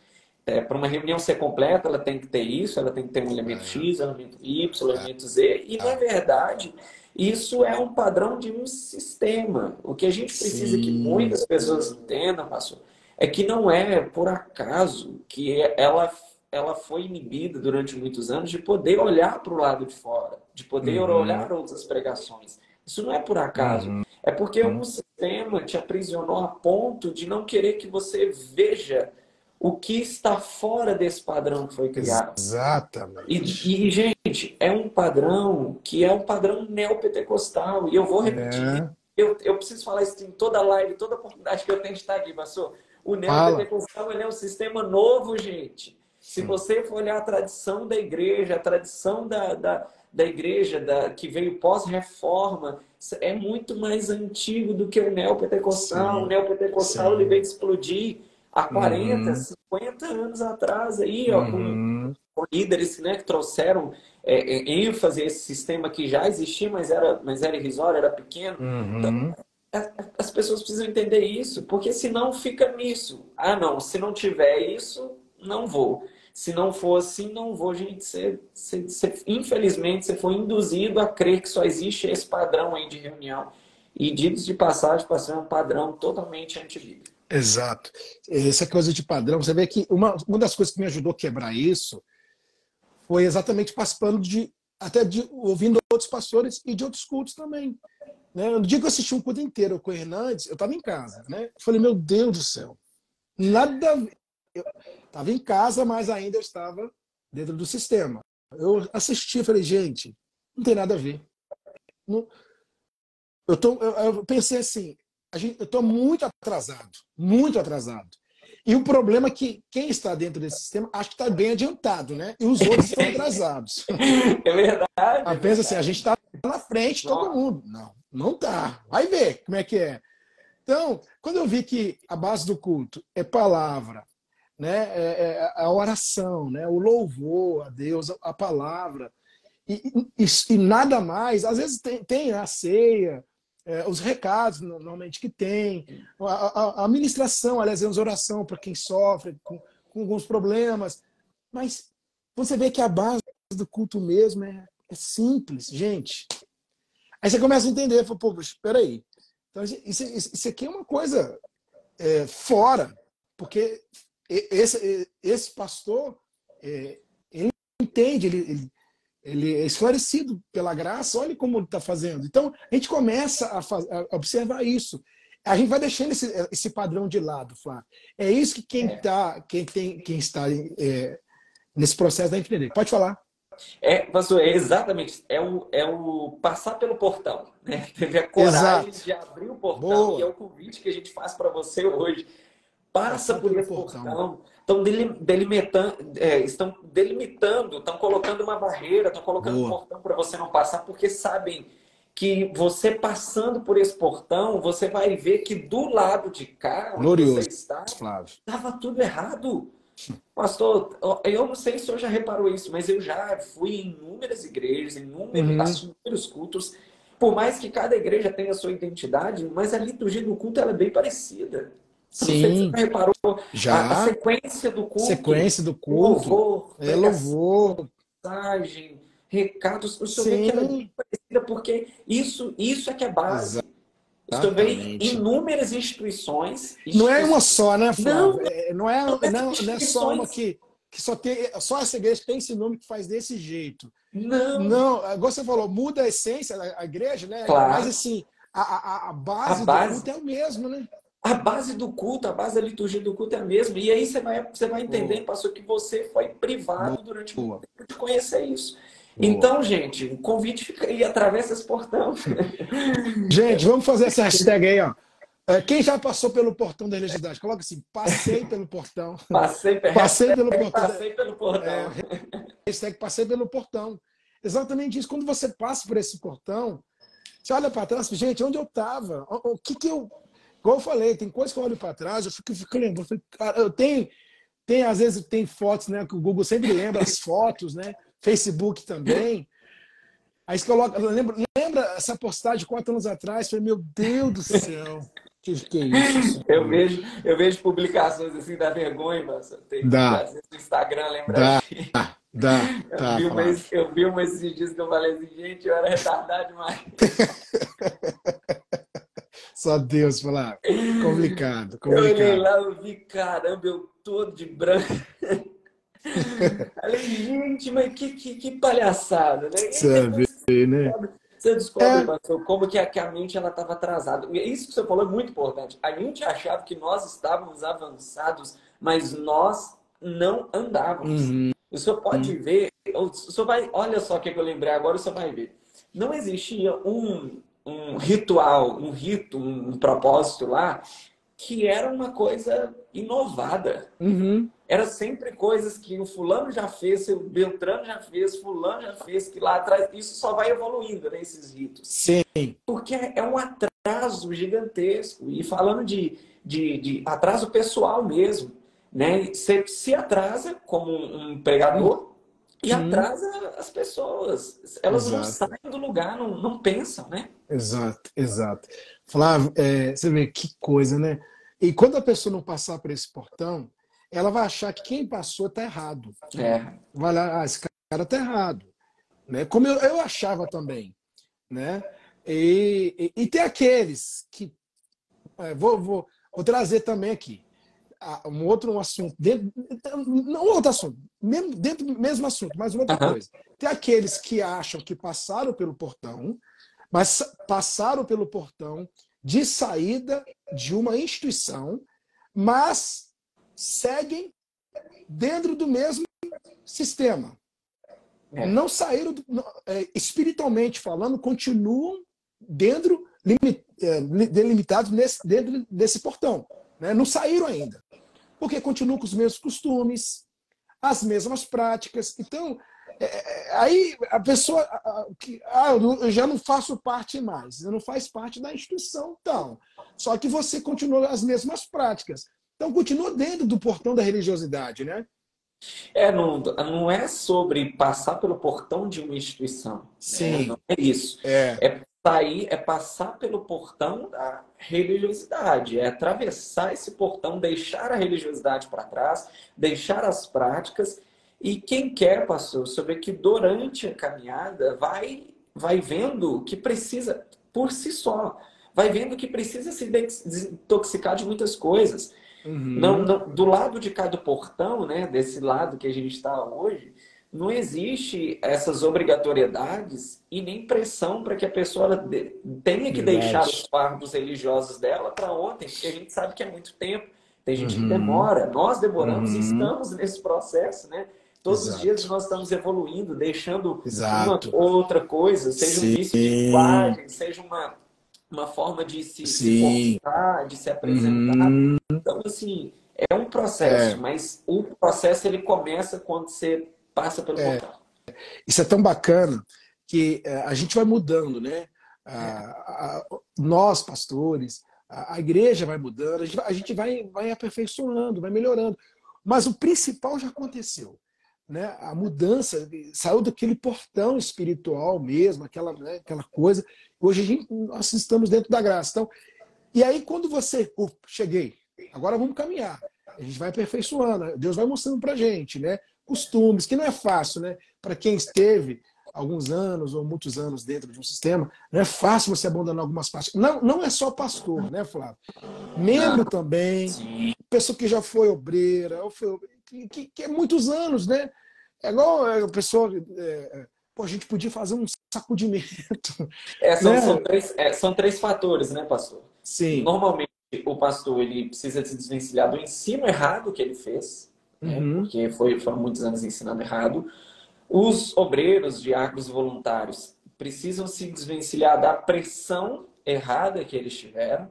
Speaker 2: Para uma reunião ser completa, ela tem que ter isso, ela tem que ter um elemento X, elemento Y, elemento Z. E, na verdade, isso é um padrão de um sistema. O que a gente precisa que muitas pessoas entendam, pastor, é que não é por acaso que ela foi inibida durante muitos anos de poder olhar para o lado de fora, de poder olhar outras pregações. Isso não é por acaso. É porque um sistema te aprisionou a ponto de não querer que você veja o que está fora desse padrão que foi criado.
Speaker 1: Exatamente.
Speaker 2: E gente, é um padrão que é um padrão neopentecostal. E eu vou repetir. Eu preciso falar isso em toda live, toda oportunidade que eu tenho de estar aqui, pastor. O neopentecostal é um sistema novo, gente. Se você for olhar a tradição da igreja, a tradição da igreja que veio pós-reforma, é muito mais antigo do que o neopentecostal. O neopentecostal ele veio explodir há 40, 50 anos atrás, aí, ó, com líderes, né, que trouxeram ênfase a esse sistema que já existia, mas era irrisório, era pequeno. Então, as pessoas precisam entender isso, porque senão fica nisso. Ah, não, se não tiver isso, não vou. Se não for assim, não vou. Gente, infelizmente, você foi induzido a crer que só existe esse padrão aí de reunião. E, dito de passagem, pastor, é um padrão totalmente antibíblico.
Speaker 1: Exato. Essa coisa de padrão, você vê que uma das coisas que me ajudou a quebrar isso foi exatamente participando ouvindo outros pastores e de outros cultos também. Né? No dia que eu assisti um culto inteiro com o Hernandes, eu estava em casa. Né? Eu falei, meu Deus do céu, nada a ver. Eu estava em casa, mas ainda eu estava dentro do sistema. Eu assisti e falei, gente, não tem nada a ver. Eu pensei assim, eu estou muito atrasado, muito atrasado. E o problema é que quem está dentro desse sistema acho que está bem adiantado, né? E os outros estão atrasados.
Speaker 2: É verdade.
Speaker 1: Pensa assim, a gente está na frente, todo mundo. Não está. Vai ver como é que é. Então, quando eu vi que a base do culto é palavra, né? A oração, né? O louvor a Deus, a palavra, e nada mais, às vezes tem a ceia, os recados normalmente que tem, a ministração, aliás, é oração para quem sofre com alguns problemas, mas você vê que a base do culto mesmo é simples, gente. Aí você começa a entender, fala, pô, espera aí. Então, isso aqui é uma coisa fora, porque esse pastor, ele entende, ele é esclarecido pela graça, olha como ele está fazendo. Então, a gente começa a observar isso. A gente vai deixando esse padrão de lado, Flávio. É isso que quem está nesse processo vai entender. Pode falar.
Speaker 2: Pastor, exatamente. É o passar pelo portão. Né? Teve a coragem de abrir o portão. Boa. E é o convite que a gente faz para você hoje. Passa por esse portão. Estão delimitando, estão colocando uma barreira, estão colocando um portão para você não passar, porque sabem que você passando por esse portão, você vai ver que do lado de cá, onde você está, estava tudo errado. Pastor, eu não sei se o senhor já reparou isso, mas eu já fui em inúmeras igrejas, em inúmeros cultos. Por mais que cada igreja tenha a sua identidade, mas a liturgia do culto ela é bem parecida.
Speaker 1: Sim.
Speaker 2: Não sei se você reparou.
Speaker 1: Já.
Speaker 2: A sequência do culto.
Speaker 1: Louvor.
Speaker 2: Louvor. Mensagem, recados. O senhor vê que ela é bem parecida, porque isso é que é base. O senhor vê inúmeras instituições.
Speaker 1: Não é uma só, né, Flávio? Não é só uma que só essa igreja tem esse nome que faz desse jeito. Não, igual você falou, muda a essência da igreja, né?
Speaker 2: Claro.
Speaker 1: Mas assim, a base do culto é o mesmo, né?
Speaker 2: A base do culto, a base da liturgia do culto é a mesma. E aí você vai entender, pastor, que você foi privado durante muito tempo de conhecer isso. Então, gente, o convite fica aí, atravessa esse portão.
Speaker 1: Gente, vamos fazer essa hashtag aí, ó. Quem já passou pelo portão da religiosidade? Coloca assim, passei pelo portão.
Speaker 2: Passei pelo portão.
Speaker 1: Hashtag passei pelo portão. Exatamente isso. Quando você passa por esse portão, você olha para trás, gente, onde eu estava? O que eu... Igual eu falei, tem coisas que eu olho para trás, eu fico lembrando. Cara, às vezes tem fotos, né? Que o Google sempre lembra as fotos, né? Facebook também. Aí você coloca, lembra essa postagem de 4 anos atrás? Falei, meu Deus do céu, que é isso?
Speaker 2: Eu vejo publicações assim, dá vergonha, mas tem,
Speaker 1: Dá,
Speaker 2: às vezes o Instagram lembra a
Speaker 1: dá,
Speaker 2: gente.
Speaker 1: tá, Flávio.
Speaker 2: Eu vi uma esses dias que eu falei assim, gente, eu era retardado demais.
Speaker 1: Só Deus, Flávio. Complicado,
Speaker 2: Eu olhei
Speaker 1: complicado.
Speaker 2: lá, eu vi, caramba, eu todo de branco. Falei, gente, mas que palhaçada, né? E aí
Speaker 1: Sabe,
Speaker 2: depois
Speaker 1: né?
Speaker 2: você descobre,
Speaker 1: É,
Speaker 2: pastor, como que a mente ela estava atrasada. E isso que você falou é muito importante. A mente achava que nós estávamos avançados, mas nós não andávamos.
Speaker 1: uhum,
Speaker 2: O senhor pode ver, o senhor vai, olha só o que eu lembrei agora, o senhor vai ver. Não existia um ritual, um rito, um propósito lá, que era uma coisa inovada.
Speaker 1: uhum,
Speaker 2: Era sempre coisas que o fulano já fez, o Beltrano já fez, fulano já fez, que lá atrás, isso só vai evoluindo, né, esses ritos.
Speaker 1: sim,
Speaker 2: Porque é um atraso gigantesco. E falando de atraso pessoal mesmo, né? Você se atrasa como um pregador e
Speaker 1: uhum,
Speaker 2: atrasa as pessoas. Elas não
Speaker 1: exato,
Speaker 2: saem do lugar, não pensam, né?
Speaker 1: exato, exato. Flávio, você vê que coisa, né? E quando a pessoa não passar por esse portão, ela vai achar que quem passou está errado.
Speaker 2: É.
Speaker 1: Vai lá, esse cara está errado, né? Como eu achava também, né? E tem aqueles que vou trazer também aqui um outro assunto, não outro assunto, mesmo, dentro do mesmo assunto, mas outra
Speaker 2: Aham.
Speaker 1: coisa. Tem aqueles que acham que passaram pelo portão, mas passaram pelo portão de saída de uma instituição, mas seguem dentro do mesmo sistema.
Speaker 2: É.
Speaker 1: Não saíram, espiritualmente falando, continuam dentro, delimitados dentro desse portão. Né? Não saíram ainda. Porque continuam com os mesmos costumes, as mesmas práticas. Então, aí a pessoa eu já não faço parte mais, eu não faz parte da instituição, então. Só que você continua as mesmas práticas. Então, continua dentro do portão da religiosidade, né?
Speaker 2: Não é sobre passar pelo portão de uma instituição, né? Não
Speaker 1: Sim,
Speaker 2: é isso.
Speaker 1: é.
Speaker 2: É sair, é passar pelo portão da religiosidade, é atravessar esse portão, deixar a religiosidade para trás, deixar as práticas. E quem quer, pastor, saber que durante a caminhada vai vendo que precisa, por si só, vai vendo que precisa se desintoxicar de muitas coisas. Não,
Speaker 1: Uhum.
Speaker 2: não, do lado de cá do portão, né, desse lado que a gente está hoje, não existe essas obrigatoriedades e nem pressão para que a pessoa tenha que deixar os
Speaker 1: Verdade.
Speaker 2: fardos religiosos dela para ontem, porque a gente sabe que é muito tempo. Tem gente que
Speaker 1: Uhum.
Speaker 2: demora, nós demoramos e
Speaker 1: Uhum.
Speaker 2: estamos nesse processo, né? Todos os dias
Speaker 1: Exato.
Speaker 2: nós estamos evoluindo, deixando uma
Speaker 1: Exato.
Speaker 2: outra coisa, seja um vício de
Speaker 1: Sim.
Speaker 2: linguagem, seja uma forma de se
Speaker 1: Sim.
Speaker 2: portar, de se apresentar.
Speaker 1: Uhum.
Speaker 2: Então, assim, é um processo,
Speaker 1: É,
Speaker 2: mas o processo ele começa quando você passa pelo portão.
Speaker 1: isso é tão bacana que a gente vai mudando, né?
Speaker 2: É.
Speaker 1: Nós, pastores, a igreja vai mudando, a gente vai aperfeiçoando, vai melhorando. Mas o principal já aconteceu. Né? A mudança saiu daquele portão espiritual mesmo, né, aquela coisa. Hoje nós estamos dentro da graça. Então, e aí, quando você. Cheguei, agora vamos caminhar. A gente vai aperfeiçoando, Deus vai mostrando pra gente, né? Costumes, que não é fácil, né? Para quem esteve alguns anos ou muitos anos dentro de um sistema, não é fácil você abandonar algumas partes. Não, não é só pastor, né, Flávio?
Speaker 2: Não,
Speaker 1: Membro também,
Speaker 2: sim.
Speaker 1: pessoa que já foi obreira, que é muitos anos, né? É igual a pessoa. Pô, a gente podia fazer um sacudimento,
Speaker 2: São
Speaker 1: né?
Speaker 2: são três fatores, né, pastor?
Speaker 1: Sim.
Speaker 2: Normalmente, o pastor ele precisa se desvencilhar do ensino errado que ele fez, né?
Speaker 1: Uhum.
Speaker 2: Porque foram muitos anos ensinando errado. Os obreiros, diáconos e voluntários precisam se desvencilhar da pressão errada que eles tiveram.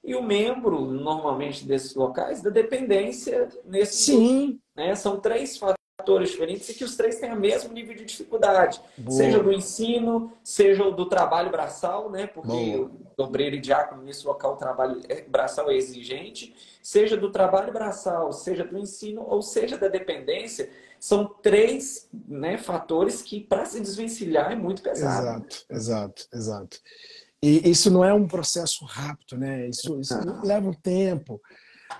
Speaker 2: E o membro, normalmente, desses locais, da dependência nesses outros.
Speaker 1: Sim.
Speaker 2: Né? São três fatores fatores diferentes e que os três têm o mesmo nível de dificuldade.
Speaker 1: Boa.
Speaker 2: Seja do ensino, seja do trabalho braçal, né? Porque
Speaker 1: Boa.
Speaker 2: o obreiro e diácono nesse local, o trabalho braçal é exigente. Seja do trabalho braçal, seja do ensino, ou seja da dependência, são três, né, fatores que, para se desvencilhar, é muito pesado.
Speaker 1: Exato. E isso não é um processo rápido, né? Isso leva um tempo.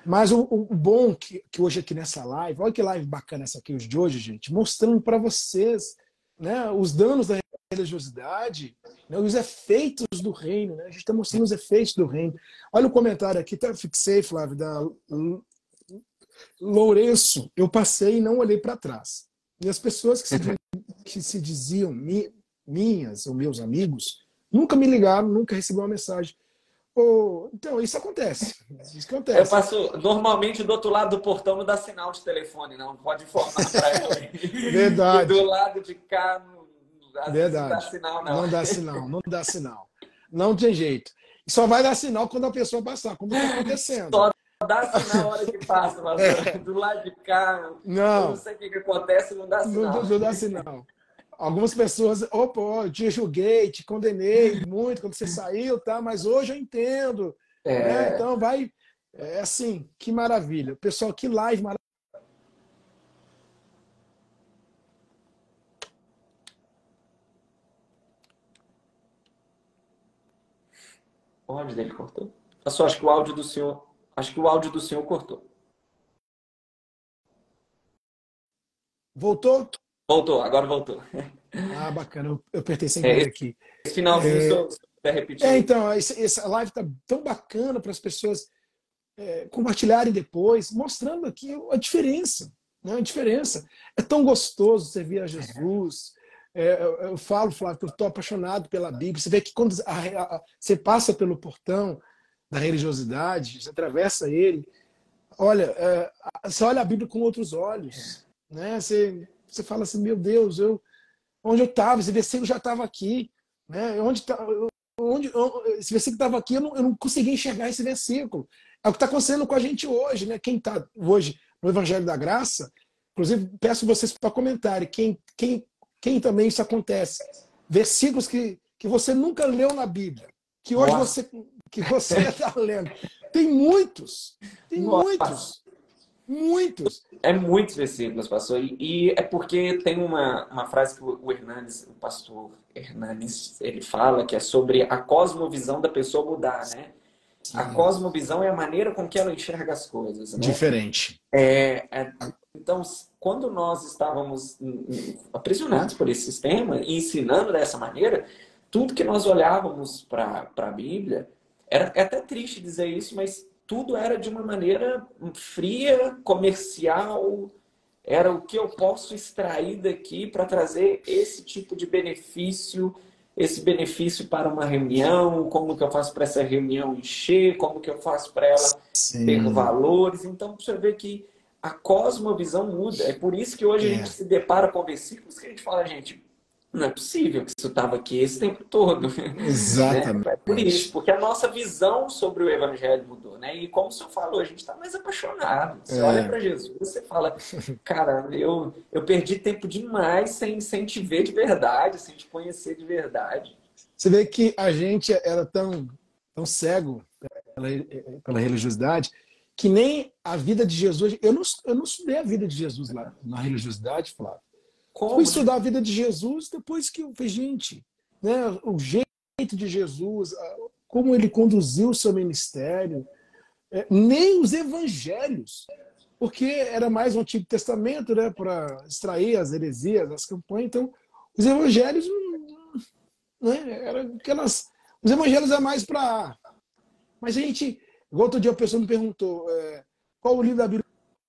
Speaker 1: Mas o bom que hoje aqui nessa live, olha que live bacana essa aqui de hoje, gente, mostrando para vocês, né, os danos da religiosidade, né, os efeitos do reino, né? A gente está mostrando os efeitos do reino. Olha o comentário aqui, tá? Fixei, Flávio, da Lourenço. Eu passei e não olhei para trás. E as pessoas que se diziam minhas ou meus amigos nunca me ligaram, nunca recebi uma mensagem. Então, isso acontece. Isso acontece.
Speaker 2: Eu passo, normalmente, do outro lado do portão não dá sinal de telefone, não. Pode informar para ela.
Speaker 1: Verdade.
Speaker 2: E do lado de cá, às vezes não dá sinal, não.
Speaker 1: Não dá sinal. Não tem jeito. Só vai dar sinal quando a pessoa passar, como está acontecendo.
Speaker 2: Só dá sinal na hora que passa, mas do lado de cá, não sei o que acontece, não dá sinal.
Speaker 1: Não dá sinal. Algumas pessoas, eu te julguei, te condenei muito quando você saiu, tá? Mas hoje eu entendo. Né? Então vai. É assim, que maravilha. Pessoal, que live maravilhosa.
Speaker 2: O áudio dele cortou? Eu só acho que o áudio do senhor. Acho que o áudio do senhor cortou.
Speaker 1: Voltou?
Speaker 2: Voltou, agora voltou.
Speaker 1: Ah, bacana. Eu apertei sem querer aqui.
Speaker 2: Esse finalzinho, se puder repetir.
Speaker 1: Então, essa live está tão bacana para as pessoas compartilharem depois, mostrando aqui a diferença. Né? A diferença. É tão gostoso servir a Jesus. Eu falo, Flávio, que eu estou apaixonado pela Bíblia. Você vê que quando você passa pelo portão da religiosidade, você atravessa ele, olha, você olha a Bíblia com outros olhos. Né? Você fala assim, meu Deus, onde eu estava, esse versículo já estava aqui. Né? Esse versículo estava aqui, eu não conseguia enxergar esse versículo. É o que está acontecendo com a gente hoje. Né? Quem está hoje no Evangelho da Graça, inclusive peço vocês para comentarem, quem também isso acontece. Versículos que você nunca leu na Bíblia, que hoje você está lendo. Tem muitos. Muitos.
Speaker 2: É muitos versículos, pastor. E é porque tem uma frase que o pastor Hernanes, ele fala, que é sobre a cosmovisão da pessoa mudar, né? A cosmovisão é a maneira com que ela enxerga as coisas. Né?
Speaker 1: Diferente.
Speaker 2: Então, quando nós estávamos aprisionados por esse sistema e ensinando dessa maneira, tudo que nós olhávamos para a Bíblia, é até triste dizer isso, mas tudo era de uma maneira fria, comercial. Era o que eu posso extrair daqui para trazer esse tipo de benefício, esse benefício para uma reunião, como que eu faço para essa reunião encher, como que eu faço para ela ter valores. Então, você vê que a cosmovisão muda. É por isso que hoje a gente se depara com versículos que a gente fala, gente, não é possível que isso estava aqui esse tempo todo.
Speaker 1: Exatamente.
Speaker 2: Né? É por isso, porque a nossa visão sobre o Evangelho mudou. Né? E como o senhor falou, a gente está mais apaixonado. Você olha para Jesus, você fala, cara, eu perdi tempo demais sem te ver de verdade, sem te conhecer de verdade.
Speaker 1: Você vê que a gente era tão cego pela religiosidade que nem a vida de Jesus... Eu não estudei a vida de Jesus lá na religiosidade, Flávio. Fui estudar a vida de Jesus depois que eu fiz, gente, né, o jeito de Jesus, como ele conduziu o seu ministério, nem os evangelhos, porque era mais um Antigo Testamento, né, para extrair as heresias, as campanhas. Então, os evangelhos, né, era aquelas, os evangelhos é mais para... Mas a gente, igual outro dia a pessoa me perguntou, qual o livro da Bíblia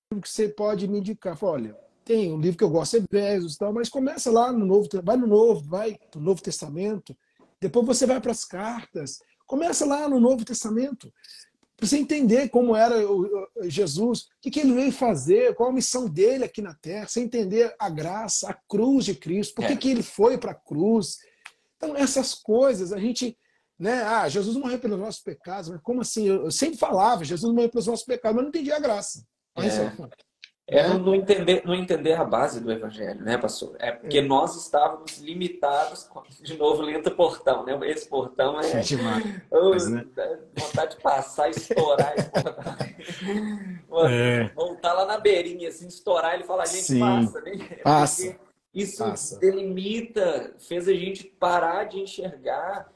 Speaker 1: que você pode me indicar? Eu falei, olha, tem um livro que eu gosto, Efésios e tal, mas começa lá no Novo, vai no Novo Testamento, depois você vai para as cartas, começa lá no Novo Testamento, para você entender como era Jesus, o que ele veio fazer, qual a missão dele aqui na Terra, você entender a graça, a cruz de Cristo, por que ele foi para a cruz. Então, essas coisas, a gente... Né? Jesus morreu pelos nossos pecados, mas como assim? Eu sempre falava, Jesus morreu pelos nossos pecados, mas não entendia a graça.
Speaker 2: É não entender a base do evangelho, né, pastor? É porque nós estávamos limitados, de novo, lento portão, né? Esse portão
Speaker 1: É demais, né?
Speaker 2: vontade de passar, estourar esse portão. Voltar lá na beirinha, assim, estourar ele e falar, gente,
Speaker 1: Sim,
Speaker 2: passa, né?
Speaker 1: passa,
Speaker 2: Porque isso
Speaker 1: passa.
Speaker 2: delimita, fez a gente parar de enxergar.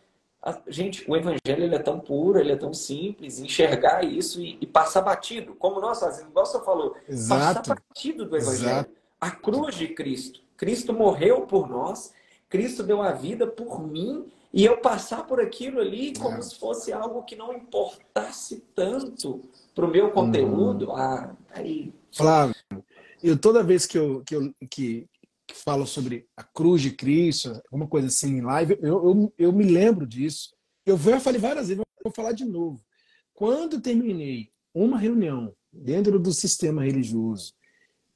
Speaker 2: Gente, o evangelho ele é tão puro, ele é tão simples, enxergar isso e passar batido, como nós fazemos, igual você falou, passar
Speaker 1: Exato,
Speaker 2: batido do evangelho.
Speaker 1: exato.
Speaker 2: A cruz de Cristo. Cristo morreu por nós, Cristo deu a vida por mim, e eu passar por aquilo ali como se fosse algo que não importasse tanto para o meu conteúdo. Aí...
Speaker 1: Flávio, eu toda vez que falo sobre a cruz de Cristo, alguma coisa assim em live, eu me lembro disso. Eu já falei várias vezes, vou falar de novo. Quando terminei uma reunião dentro do sistema religioso,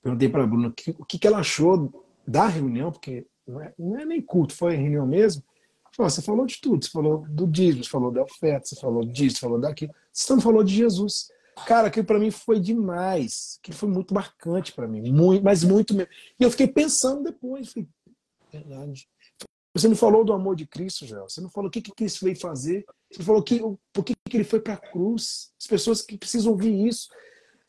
Speaker 1: perguntei para a Bruna o que ela achou da reunião, porque não é nem culto, foi reunião mesmo. Falou, você falou de tudo, você falou do dízimo, você falou da oferta, você falou disso, você falou daquilo, você não falou de Jesus. Cara, aquilo para mim foi demais, aquilo foi muito marcante para mim, muito, mas muito mesmo. E eu fiquei pensando depois, falei, verdade. Você não falou do amor de Cristo, Joel. Você não falou o que Cristo veio fazer. Você falou por que ele foi para a cruz. As pessoas que precisam ouvir isso.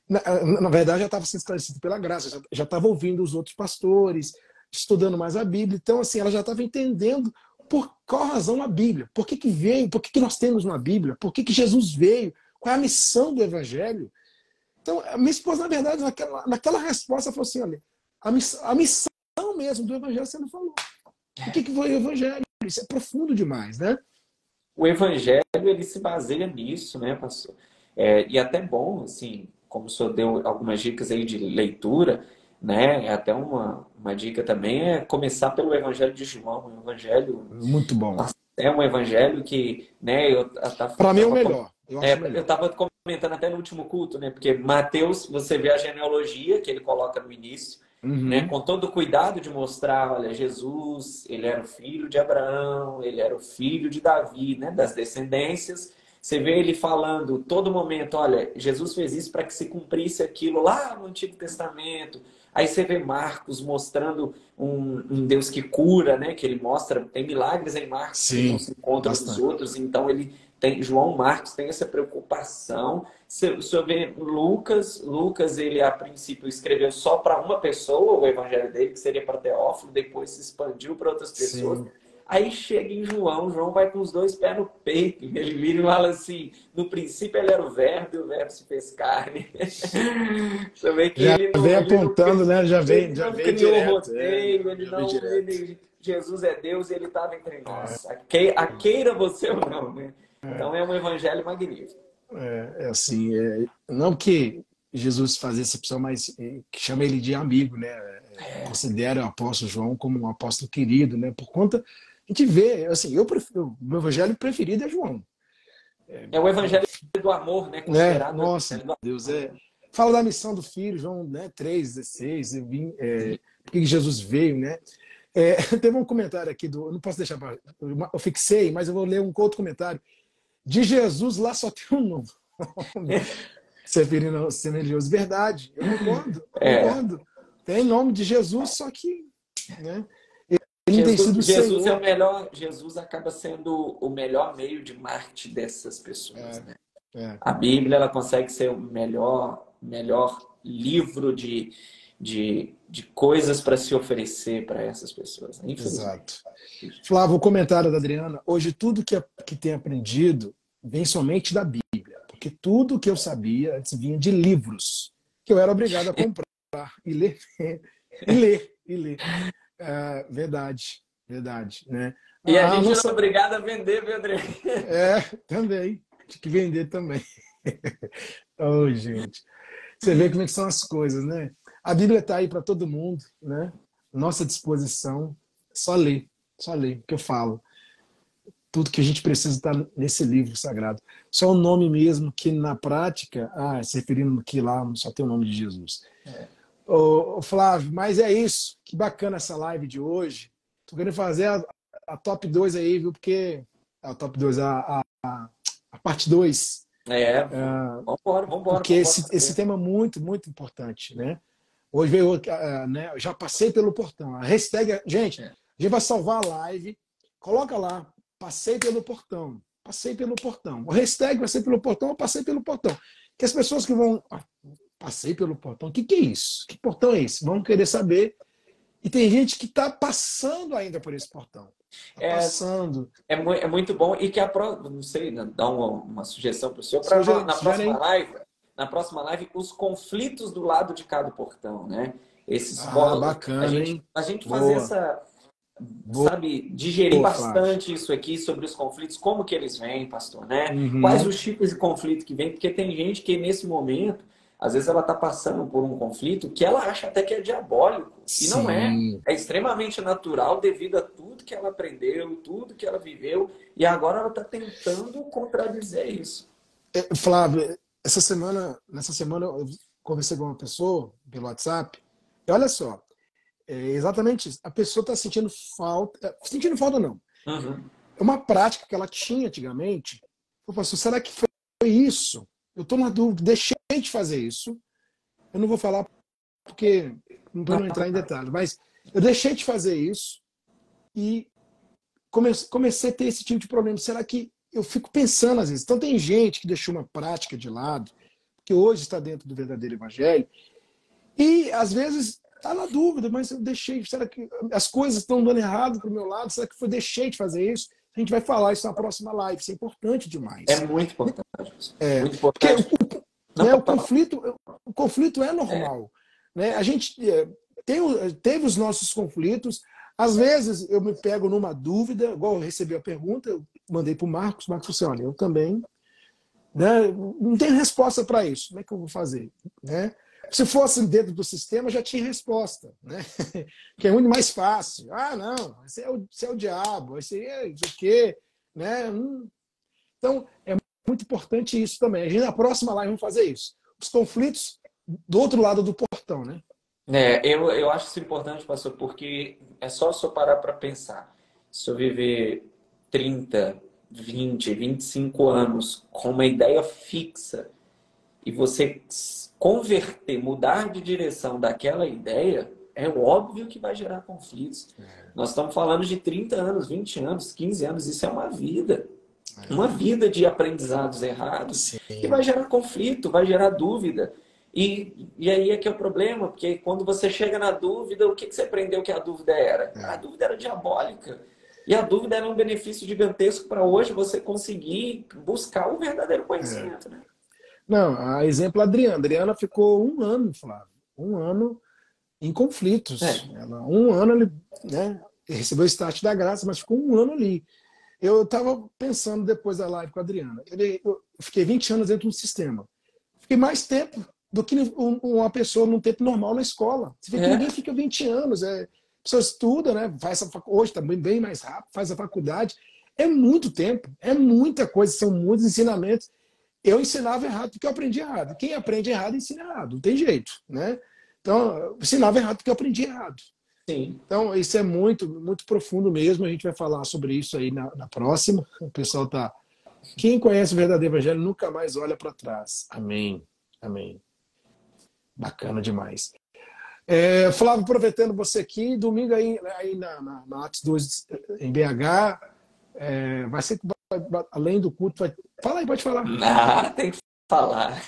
Speaker 1: Na verdade, já estava sendo esclarecido pela graça. Já estava ouvindo os outros pastores, estudando mais a Bíblia. Então, assim, ela já estava entendendo por qual razão a Bíblia. Por que veio? Por que nós temos uma Bíblia? Por que Jesus veio? Qual é a missão do Evangelho? Então, a minha esposa, na verdade, naquela resposta, falou assim, olha, a missão mesmo do Evangelho você não falou. O que foi o Evangelho? Isso é profundo demais, né?
Speaker 2: O Evangelho, ele se baseia nisso, né, pastor? E até bom, assim, como o senhor deu algumas dicas aí de leitura, né? Até uma dica também é começar pelo Evangelho de João. O Evangelho
Speaker 1: muito bom.
Speaker 2: É um evangelho que, né,
Speaker 1: para mim é o melhor. Eu
Speaker 2: estava comentando até no último culto, né? Porque Mateus, você vê a genealogia que ele coloca no início, né? Com todo o cuidado de mostrar, olha, Jesus, ele era o filho de Abraão, ele era o filho de Davi, né? Das descendências. Você vê ele falando todo momento, olha, Jesus fez isso para que se cumprisse aquilo lá no Antigo Testamento. Aí você vê Marcos mostrando um Deus que cura, né? Que ele mostra, tem milagres em Marcos.
Speaker 1: Sim,
Speaker 2: que não se encontra nos outros. Então ele tem, João Marcos tem essa preocupação. Se você vê Lucas, ele a princípio escreveu só para uma pessoa o evangelho dele, que seria para Teófilo, depois se expandiu para outras pessoas. Sim. Aí chega em João vai com os dois pés no peito. Ele vira e fala assim, no princípio ele era o verbo e o verbo se fez carne. Você vê que
Speaker 1: já
Speaker 2: ele não
Speaker 1: vem apontando, né? Já vem direto.
Speaker 2: Roteiro, Jesus é Deus e ele estava entre nós. A queira você ou não, né? Então é um evangelho magnífico.
Speaker 1: Assim, não que Jesus fazia exceção, mas que chama ele de amigo, né? Considera o apóstolo João como um apóstolo querido, né? Por conta, a gente vê, assim, o meu evangelho preferido é João.
Speaker 2: É o evangelho do amor, né? Considerado
Speaker 1: nossa, Deus, fala da missão do filho, João, né? 3,16, porque Jesus veio, né? Teve um comentário aqui eu não posso deixar para, eu fixei, mas eu vou ler um outro comentário. De Jesus lá só tem um nome. Severino religioso. Verdade, eu concordo. Tem nome de Jesus, só que, né? Ele tem sido
Speaker 2: Jesus é o melhor. Jesus acaba sendo o melhor meio de marketing dessas pessoas, né? A Bíblia ela consegue ser o melhor livro de coisas para se oferecer para essas pessoas.
Speaker 1: Exato. Flávio, o comentário da Adriana. Hoje tudo que tem aprendido vem somente da Bíblia, porque tudo que eu sabia antes vinha de livros que eu era obrigado a comprar e ler. Verdade, né?
Speaker 2: E a gente é obrigado a vender, viu, André?
Speaker 1: Também. Tinha que vender também. Oh, gente. Você vê como é que são as coisas, né? A Bíblia está aí para todo mundo, né? Nossa disposição. Só ler, o que eu falo. Tudo que a gente precisa está nesse livro sagrado. Só o nome mesmo que na prática, se referindo que lá só tem o nome de Jesus. Ô, Flávio, mas é isso. Que bacana essa live de hoje. Tô querendo fazer a top 2 aí, viu? Porque a top 2, a parte 2.
Speaker 2: Vambora.
Speaker 1: Porque esse tema é muito, muito importante, né? Hoje veio, né? Já passei pelo portão. A hashtag, gente, a gente vai salvar a live. Coloca lá, passei pelo portão. Passei pelo portão. O hashtag passei pelo portão, eu passei pelo portão. Que as pessoas que vão. Passei pelo portão. O que é isso? Que portão é esse? Vão querer saber. E tem gente que está passando ainda por esse portão. Passando.
Speaker 2: É muito bom. E que não sei, dar uma sugestão para o senhor, para na próxima live, os conflitos do lado de cada portão, né? Esses
Speaker 1: bacana,
Speaker 2: a gente fazer essa, sabe, digerir bastante isso aqui sobre os conflitos, como que eles vêm, pastor, né? Quais os tipos de conflito que vem, porque tem gente que nesse momento, às vezes ela está passando por um conflito que ela acha até que é diabólico.
Speaker 1: Sim.
Speaker 2: E não é. É extremamente natural devido a tudo que ela aprendeu, tudo que ela viveu, e agora ela está tentando contradizer isso.
Speaker 1: Flávio, nessa semana eu conversei com uma pessoa pelo WhatsApp, e olha só, exatamente isso. A pessoa está sentindo falta não. É uma prática que ela tinha antigamente. Eu falo assim, será que foi isso? Eu estou na dúvida, deixei de fazer isso. Eu não vou falar porque não vou entrar em detalhes, mas eu deixei de fazer isso e comecei a ter esse tipo de problema. Será que eu fico pensando às vezes? Então tem gente que deixou uma prática de lado, que hoje está dentro do verdadeiro evangelho, e às vezes está na dúvida, mas eu deixei. Será que as coisas estão dando errado para o meu lado? Será que eu deixei de fazer isso? A gente vai falar isso na próxima live. Isso é importante demais.
Speaker 2: É muito importante.
Speaker 1: Muito importante. Porque o conflito é normal. Né? A gente teve os nossos conflitos. Às vezes eu me pego numa dúvida, igual eu recebi a pergunta, eu mandei para o Marcos falou assim, olha, eu também, né, não tenho resposta para isso. Como é que eu vou fazer? Né? Se fosse dentro do sistema, já tinha resposta. Né? Que é muito mais fácil. Ah, não, esse é o diabo, esse é isso aqui. Né? Então, é muito importante isso também. A gente, na próxima live, vamos fazer isso. Os conflitos do outro lado do portão, né?
Speaker 2: Eu acho isso importante, pastor, porque é só o senhor parar para pensar. Se eu viver 30, 20, 25 anos com uma ideia fixa e você converter, mudar de direção daquela ideia, é óbvio que vai gerar conflitos. Nós estamos falando de 30 anos, 20 anos, 15 anos, isso é uma vida. Uma vida de aprendizados errados. Sim. Que vai gerar conflito, vai gerar dúvida. E aí é que é o problema, porque quando você chega na dúvida, o que você aprendeu que a dúvida era? A dúvida era diabólica. E a dúvida era um benefício gigantesco para hoje você conseguir buscar o verdadeiro conhecimento. Né?
Speaker 1: Não, a exemplo, a Adriana ficou 1 ano, Flávio. 1 ano em conflitos. Ela, 1 ano, né, recebeu o start da graça, mas ficou 1 ano ali. Eu estava pensando depois da live com a Adriana. Eu fiquei 20 anos dentro do sistema. Fiquei mais tempo do que uma pessoa num tempo normal na escola. Você vê que ninguém fica 20 anos. A pessoa estuda, né? Hoje está bem mais rápido, faz a faculdade. É muito tempo, é muita coisa, são muitos ensinamentos. Eu ensinava errado porque eu aprendi errado. Quem aprende errado ensina errado, não tem jeito. Né? Então, eu ensinava errado porque eu aprendi errado.
Speaker 2: Sim.
Speaker 1: Então, isso é muito, muito profundo mesmo. A gente vai falar sobre isso aí na próxima. O pessoal tá. Quem conhece o verdadeiro evangelho nunca mais olha para trás. Amém. Amém. Bacana demais. Flávio, aproveitando você aqui, domingo aí na Atos 2 em BH, vai ser além do culto. Fala aí, pode falar.
Speaker 2: Tem que falar.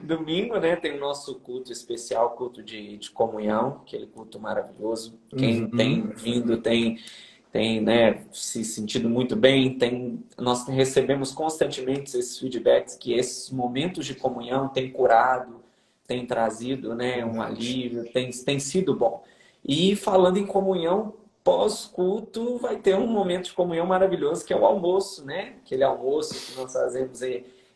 Speaker 2: Domingo, né, tem o nosso culto especial, culto de comunhão, aquele culto maravilhoso. Quem tem vindo tem né, se sentido muito bem. Nós recebemos constantemente esses feedbacks que esses momentos de comunhão têm curado, têm trazido, né, um alívio, tem sido bom. E falando em comunhão, pós-culto vai ter um momento de comunhão maravilhoso, que é o almoço, né? Aquele almoço que nós fazemos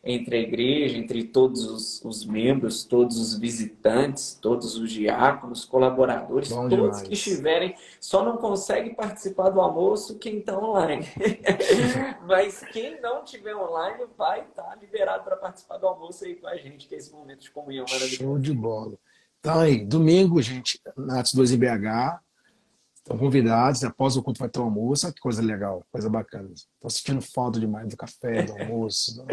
Speaker 2: entre a igreja, entre todos os membros, todos os visitantes, todos os diáconos, colaboradores,
Speaker 1: bom
Speaker 2: todos
Speaker 1: demais.
Speaker 2: que estiverem, só não consegue participar do almoço quem está online. Mas quem não estiver online vai estar liberado para participar do almoço aí com a gente, que é esse momento de comunhão maravilhoso.
Speaker 1: Show de bola. Então aí, domingo, gente, na Atos 2 em BH, estão convidados, após o culto vai ter um almoço. Olha que coisa legal, coisa bacana. Estou sentindo falta demais do café, do almoço.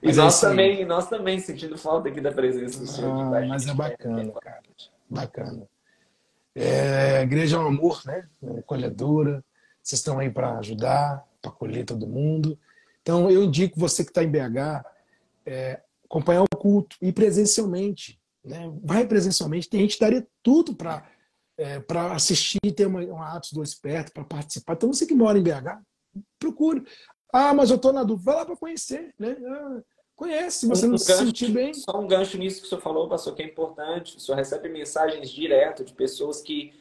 Speaker 2: E nós também sentindo falta aqui da presença do senhor aqui com a gente.
Speaker 1: Mas é bacana, cara. Bacana. A igreja é um amor, né? É acolhedora. Vocês estão aí para ajudar, para acolher todo mundo. Então, eu indico você que está em BH, acompanhar o culto, ir presencialmente. Né? Vai presencialmente. Tem gente que daria tudo para assistir, ter um Atos 2 perto, para participar. Então, você que mora em BH, procure. Ah, mas eu estou na dúvida. Vai lá para conhecer. Né? Conhece, se você não se sentir bem.
Speaker 2: Só um gancho nisso que o senhor falou, pastor, que é importante. O senhor recebe mensagens direto de pessoas que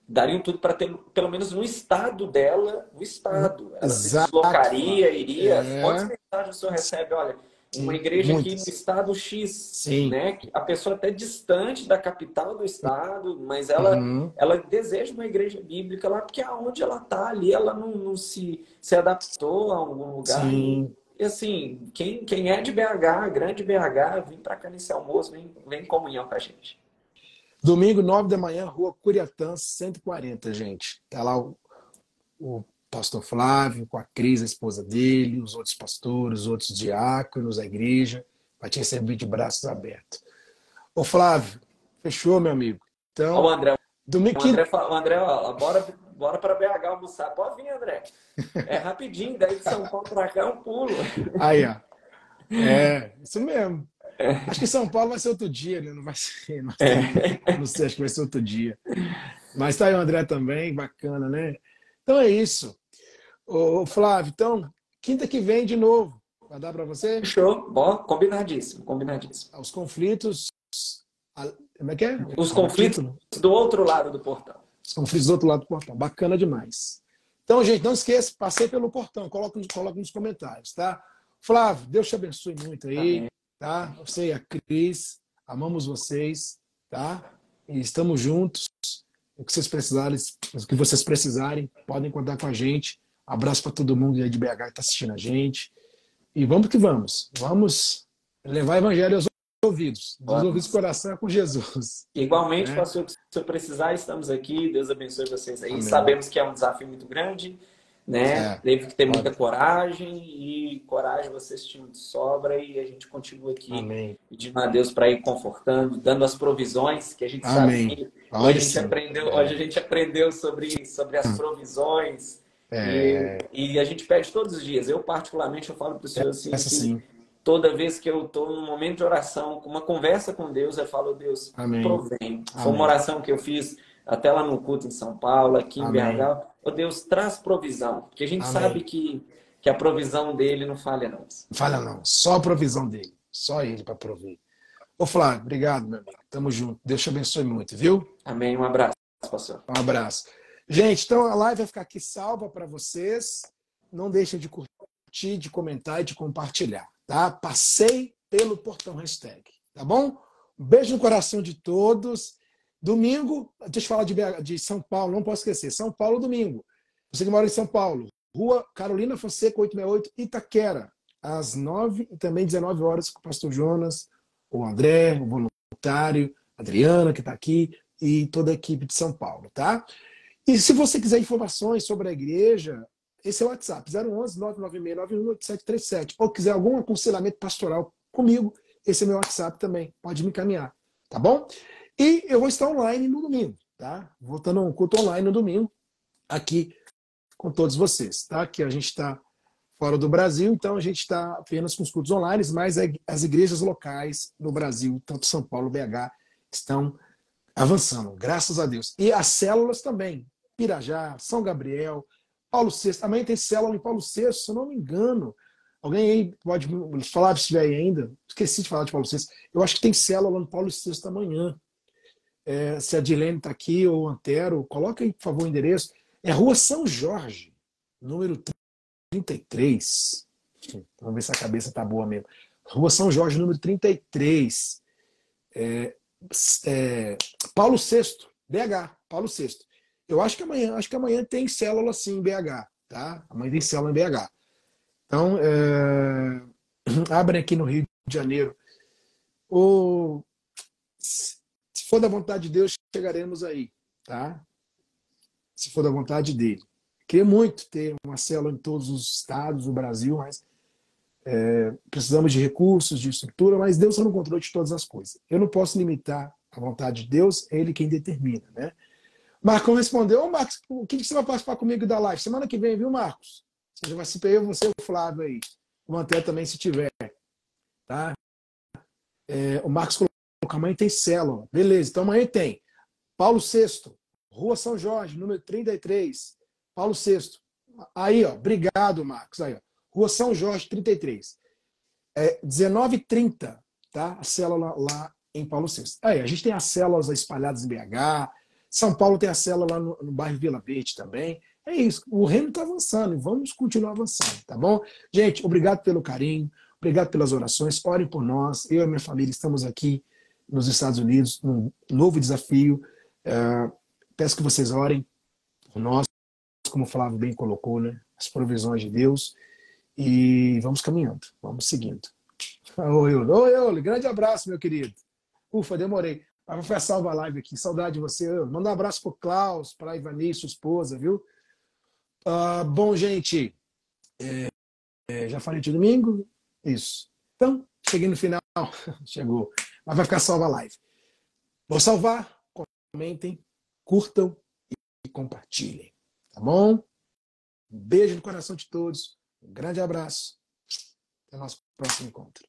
Speaker 2: dariam tudo para ter, pelo menos no estado dela, no estado. Ela se deslocaria, iria. Quantas mensagens o senhor recebe? Olha, uma igreja aqui no estado X,
Speaker 1: Sim.
Speaker 2: né? A pessoa até distante da capital do estado, mas ela deseja uma igreja bíblica lá, porque aonde ela está ali, ela não se adaptou a algum lugar.
Speaker 1: Sim.
Speaker 2: E assim, quem é de BH, grande BH, vem para cá nesse almoço, vem em comunhão com a gente.
Speaker 1: Domingo, 9 da manhã, Rua Curiatã, 140, gente. Tá lá o pastor Flávio, com a Cris, a esposa dele, os outros pastores, os outros diáconos da igreja, vai te receber de braços abertos. Ô Flávio, fechou, meu amigo? Então,
Speaker 2: o André,
Speaker 1: domingo...
Speaker 2: o André, ó, bora para BH almoçar. Pode vir, André. É rapidinho, daí de São Paulo para cá é um pulo.
Speaker 1: Aí, ó. Isso mesmo. Acho que São Paulo vai ser outro dia, né? Não vai ser. Não sei, acho que vai ser outro dia. Mas tá aí o André também, bacana, né? Então é isso. Ô, Flávio, então, quinta que vem de novo. Vai dar para você?
Speaker 2: Fechou. Bom, combinadíssimo.
Speaker 1: Os conflitos. Como é que é?
Speaker 2: Os conflitos do outro lado do portão.
Speaker 1: Os conflitos do outro lado do portão. Bacana demais. Então, gente, não esqueça, passei pelo portão. Coloca nos comentários, tá? Flávio, Deus te abençoe muito aí. Amém. Tá? Você e a Cris, amamos vocês, tá? E estamos juntos. O que vocês precisarem, podem contar com a gente. Abraço para todo mundo aí de BH que está assistindo a gente. E vamos que vamos. Vamos levar o evangelho aos ouvidos. Dos ouvidos do coração com Jesus.
Speaker 2: Igualmente, pastor, se eu precisar, estamos aqui. Deus abençoe vocês aí.
Speaker 1: Amém.
Speaker 2: Sabemos que é um desafio muito grande, né? Teve que ter muita coragem, e coragem vocês tinham de sobra, e a gente continua aqui.
Speaker 1: Amém.
Speaker 2: Pedindo a Deus para ir confortando, dando as provisões, que a gente sabe que hoje a gente aprendeu sobre as provisões. E a gente pede todos os dias. Eu, particularmente, eu falo para o senhor assim, toda vez que eu estou num momento de oração, com uma conversa com Deus, eu falo, Deus, provém. Foi uma oração que eu fiz até lá no culto em São Paulo, aqui em BH. Oh, Deus, traz provisão, porque a gente sabe que a provisão dele não falha, não.
Speaker 1: Não falha, não. Só a provisão dele. Só ele para prover. Ô, Flávio, obrigado, meu amigo. Tamo junto. Deus te abençoe muito, viu?
Speaker 2: Amém. Um abraço, pastor.
Speaker 1: Um abraço. Gente, então a live vai ficar aqui salva para vocês. Não deixem de curtir, de comentar e de compartilhar, tá? Passei pelo portão hashtag, tá bom? Um beijo no coração de todos. Domingo, deixa eu falar de São Paulo, não posso esquecer. São Paulo, domingo. Você que mora em São Paulo, Rua Carolina Fonseca, 868, Itaquera, às 9 e também 19 horas, com o pastor Jonas, o André, o voluntário, a Adriana, que está aqui, e toda a equipe de São Paulo, tá? E se você quiser informações sobre a igreja, esse é o WhatsApp, 011-99691-8737. Ou quiser algum aconselhamento pastoral comigo, esse é meu WhatsApp também. Pode me encaminhar, tá bom? E eu vou estar online no domingo, tá? Voltando a um culto online no domingo, aqui com todos vocês, tá? Que a gente está fora do Brasil, então a gente está apenas com os cultos online, mas as igrejas locais no Brasil, tanto São Paulo, BH, estão avançando, graças a Deus. E as células também, Pirajá, São Gabriel, Paulo VI, amanhã tem célula em Paulo VI, se eu não me engano. Alguém aí pode falar se estiver aí ainda? Esqueci de falar de Paulo VI. Eu acho que tem célula no Paulo VI amanhã. Se a Dilene está aqui, ou o Antero, coloca aí, por favor, o endereço. É Rua São Jorge, número 33. Vamos ver se a cabeça tá boa mesmo. Rua São Jorge, número 33. Paulo VI, BH, Paulo VI. Eu acho que amanhã tem célula sim em BH, tá? Amanhã tem célula em BH. Então, abrem aqui no Rio de Janeiro. Se for da vontade de Deus, chegaremos aí, tá? Se for da vontade dele. Queria muito ter uma célula em todos os estados do Brasil, mas precisamos de recursos, de estrutura, mas Deus está no controle de todas as coisas. Eu não posso limitar A vontade de Deus é Ele quem determina, né? Marcão respondeu: ô Marcos, o que você vai participar comigo da live? Semana que vem, viu, Marcos? Você já vai se eu, você e o Flávio aí. O Manté também, se tiver. Tá? O Marcos colocou: amanhã tem célula. Beleza, então amanhã tem. Paulo VI, Rua São Jorge, número 33. Paulo VI. Aí, ó, obrigado, Marcos. Aí, ó, Rua São Jorge, 33. 19h30, tá? A célula lá em Paulo VI. Aí, a gente tem as células espalhadas em BH. São Paulo tem a célula lá no bairro Vila Verde também. É isso. O reino está avançando e vamos continuar avançando, tá bom? Gente, obrigado pelo carinho, obrigado pelas orações. Orem por nós. Eu e minha família estamos aqui nos Estados Unidos num novo desafio. Peço que vocês orem por nós, como o Flávio bem colocou, né? As provisões de Deus. E vamos caminhando, vamos seguindo. Oi, Euli, grande abraço, meu querido. Ufa, demorei. Mas vou salvar a live aqui. Saudade de você. Manda um abraço pro Klaus, para a Ivani, sua esposa, viu? Bom, gente, já falei de domingo? Isso. Então, cheguei no final. Chegou. Mas vai ficar salva a live. Vou salvar, comentem, curtam e compartilhem. Tá bom? Um beijo no coração de todos. Um grande abraço. Até o nosso próximo encontro.